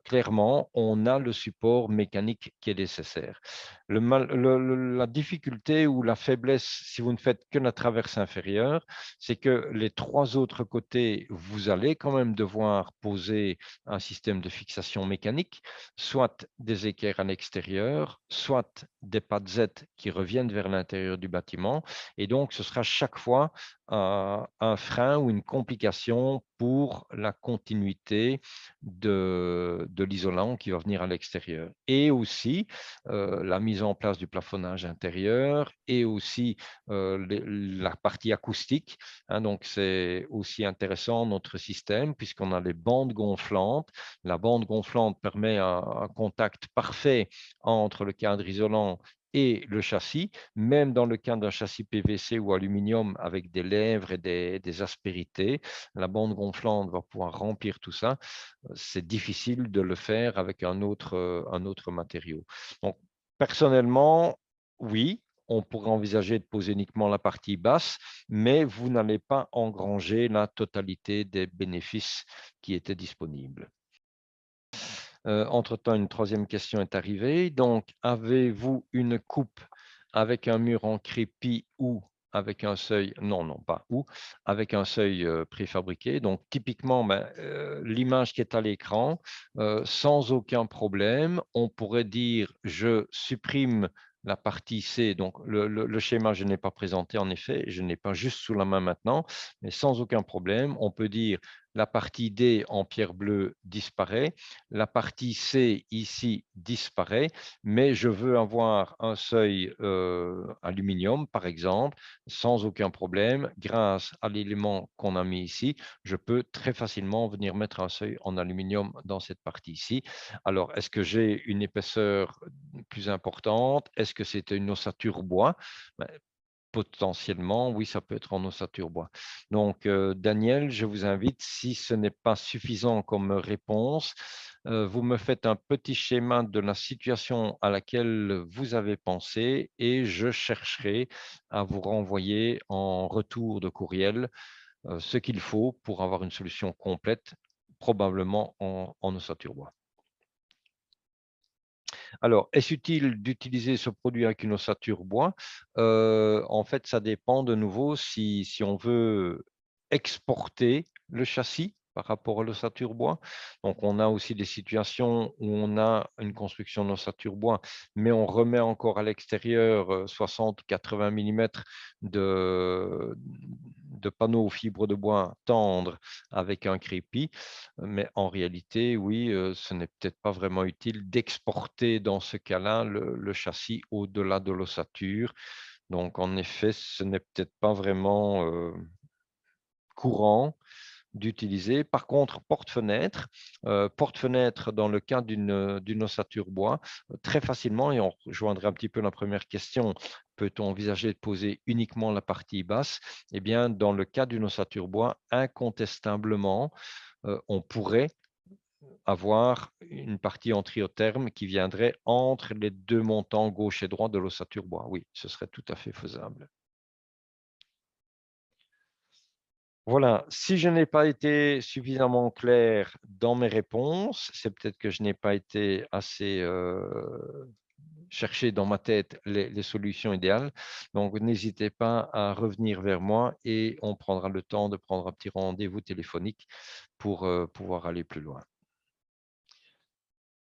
[SPEAKER 2] clairement, on a le support mécanique qui est nécessaire. La difficulté ou la faiblesse, si vous ne faites que la traverse inférieure, c'est que les 3 autres côtés, vous allez quand même devoir poser un système de fixation mécanique, soit des équerres à l'extérieur, soit des pattes Z qui reviennent vers l'intérieur du bâtiment. Et donc, ce sera chaque fois un frein ou une complication pour la continuité de l'isolant qui va venir à l'extérieur. Et aussi, la mise en place du plafonnage intérieur et aussi la partie acoustique, hein. Donc, c'est aussi intéressant notre système puisqu'on a les bandes gonflantes. La bande gonflante permet un contact parfait entre le cadre isolant et le châssis, même dans le cas d'un châssis PVC ou aluminium avec des lèvres et des aspérités, la bande gonflante va pouvoir remplir tout ça. C'est difficile de le faire avec un autre matériau. Donc, personnellement, oui, on pourrait envisager de poser uniquement la partie basse, mais vous n'allez pas engranger la totalité des bénéfices qui étaient disponibles. Entre-temps, une troisième question est arrivée. Donc, avez-vous une coupe avec un mur en crépi ou avec un seuil, non, non, pas ou, avec un seuil préfabriqué. Donc, typiquement, l'image qui est à l'écran, sans aucun problème, on pourrait dire je supprime la partie C. Donc, le schéma, je n'ai pas présenté en effet, je n'ai pas juste sous la main maintenant, mais sans aucun problème, on peut dire la partie D en pierre bleue disparaît, la partie C ici disparaît, mais je veux avoir un seuil aluminium, par exemple, sans aucun problème. Grâce à l'élément qu'on a mis ici, je peux très facilement venir mettre un seuil en aluminium dans cette partie ici. Alors, est-ce que j'ai une épaisseur plus importante? Est-ce que c'est une ossature bois? Ben, potentiellement, oui, ça peut être en ossature bois. Donc, Daniel, je vous invite, si ce n'est pas suffisant comme réponse, vous me faites un petit schéma de la situation à laquelle vous avez pensé et je chercherai à vous renvoyer en retour de courriel ce qu'il faut pour avoir une solution complète, probablement en ossature bois. Alors, est-ce utile d'utiliser ce produit avec une ossature bois? En fait, ça dépend de nouveau si on veut exporter le châssis par rapport à l'ossature bois. Donc, on a aussi des situations où on a une construction d'ossature bois, mais on remet encore à l'extérieur 60-80 mm de panneaux fibres de bois tendres avec un crépi. Mais en réalité, oui, ce n'est peut-être pas vraiment utile d'exporter dans ce cas-là le châssis au-delà de l'ossature. Donc en effet, ce n'est peut-être pas vraiment, courant d'utiliser. Par contre, porte-fenêtre dans le cas d'une ossature bois, très facilement, et on rejoindrait un petit peu la première question, peut-on envisager de poser uniquement la partie basse? Eh bien, dans le cas d'une ossature bois, incontestablement, on pourrait avoir une partie en triotherme qui viendrait entre les 2 montants gauche et droit de l'ossature bois. Oui, ce serait tout à fait faisable. Voilà, si je n'ai pas été suffisamment clair dans mes réponses, c'est peut-être que je n'ai pas été assez, chercher dans ma tête les solutions idéales. Donc n'hésitez pas à revenir vers moi et on prendra le temps de prendre un petit rendez-vous téléphonique pour, pouvoir aller plus loin.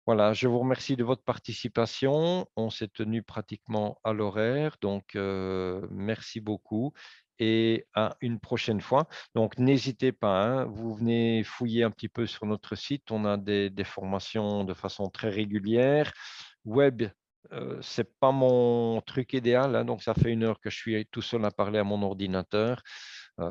[SPEAKER 2] Voilà, je vous remercie de votre participation. On s'est tenu pratiquement à l'horaire, donc merci beaucoup et à une prochaine fois. Donc n'hésitez pas, hein, vous venez fouiller un petit peu sur notre site. On a des formations de façon très régulière. Web, c'est pas mon truc idéal, hein, donc ça fait 1 heure que je suis tout seul à parler à mon ordinateur.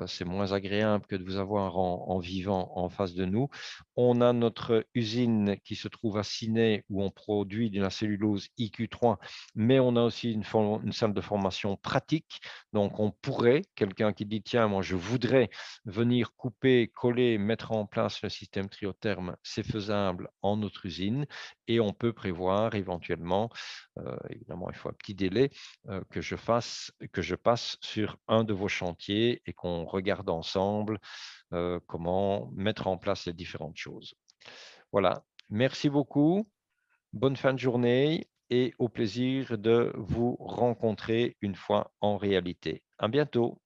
[SPEAKER 2] C'est moins agréable que de vous avoir en vivant en face de nous. On a notre usine qui se trouve à Ciney où on produit de la cellulose IQ3, mais on a aussi une salle de formation pratique. Donc, on pourrait, quelqu'un qui dit, tiens, moi, je voudrais venir couper, coller, mettre en place le système triotherme, c'est faisable en notre usine et on peut prévoir éventuellement, évidemment, il faut un petit délai, que je passe sur un de vos chantiers et qu'on regarde ensemble comment mettre en place les différentes choses. Voilà, merci beaucoup, bonne fin de journée et au plaisir de vous rencontrer une fois en réalité. À bientôt.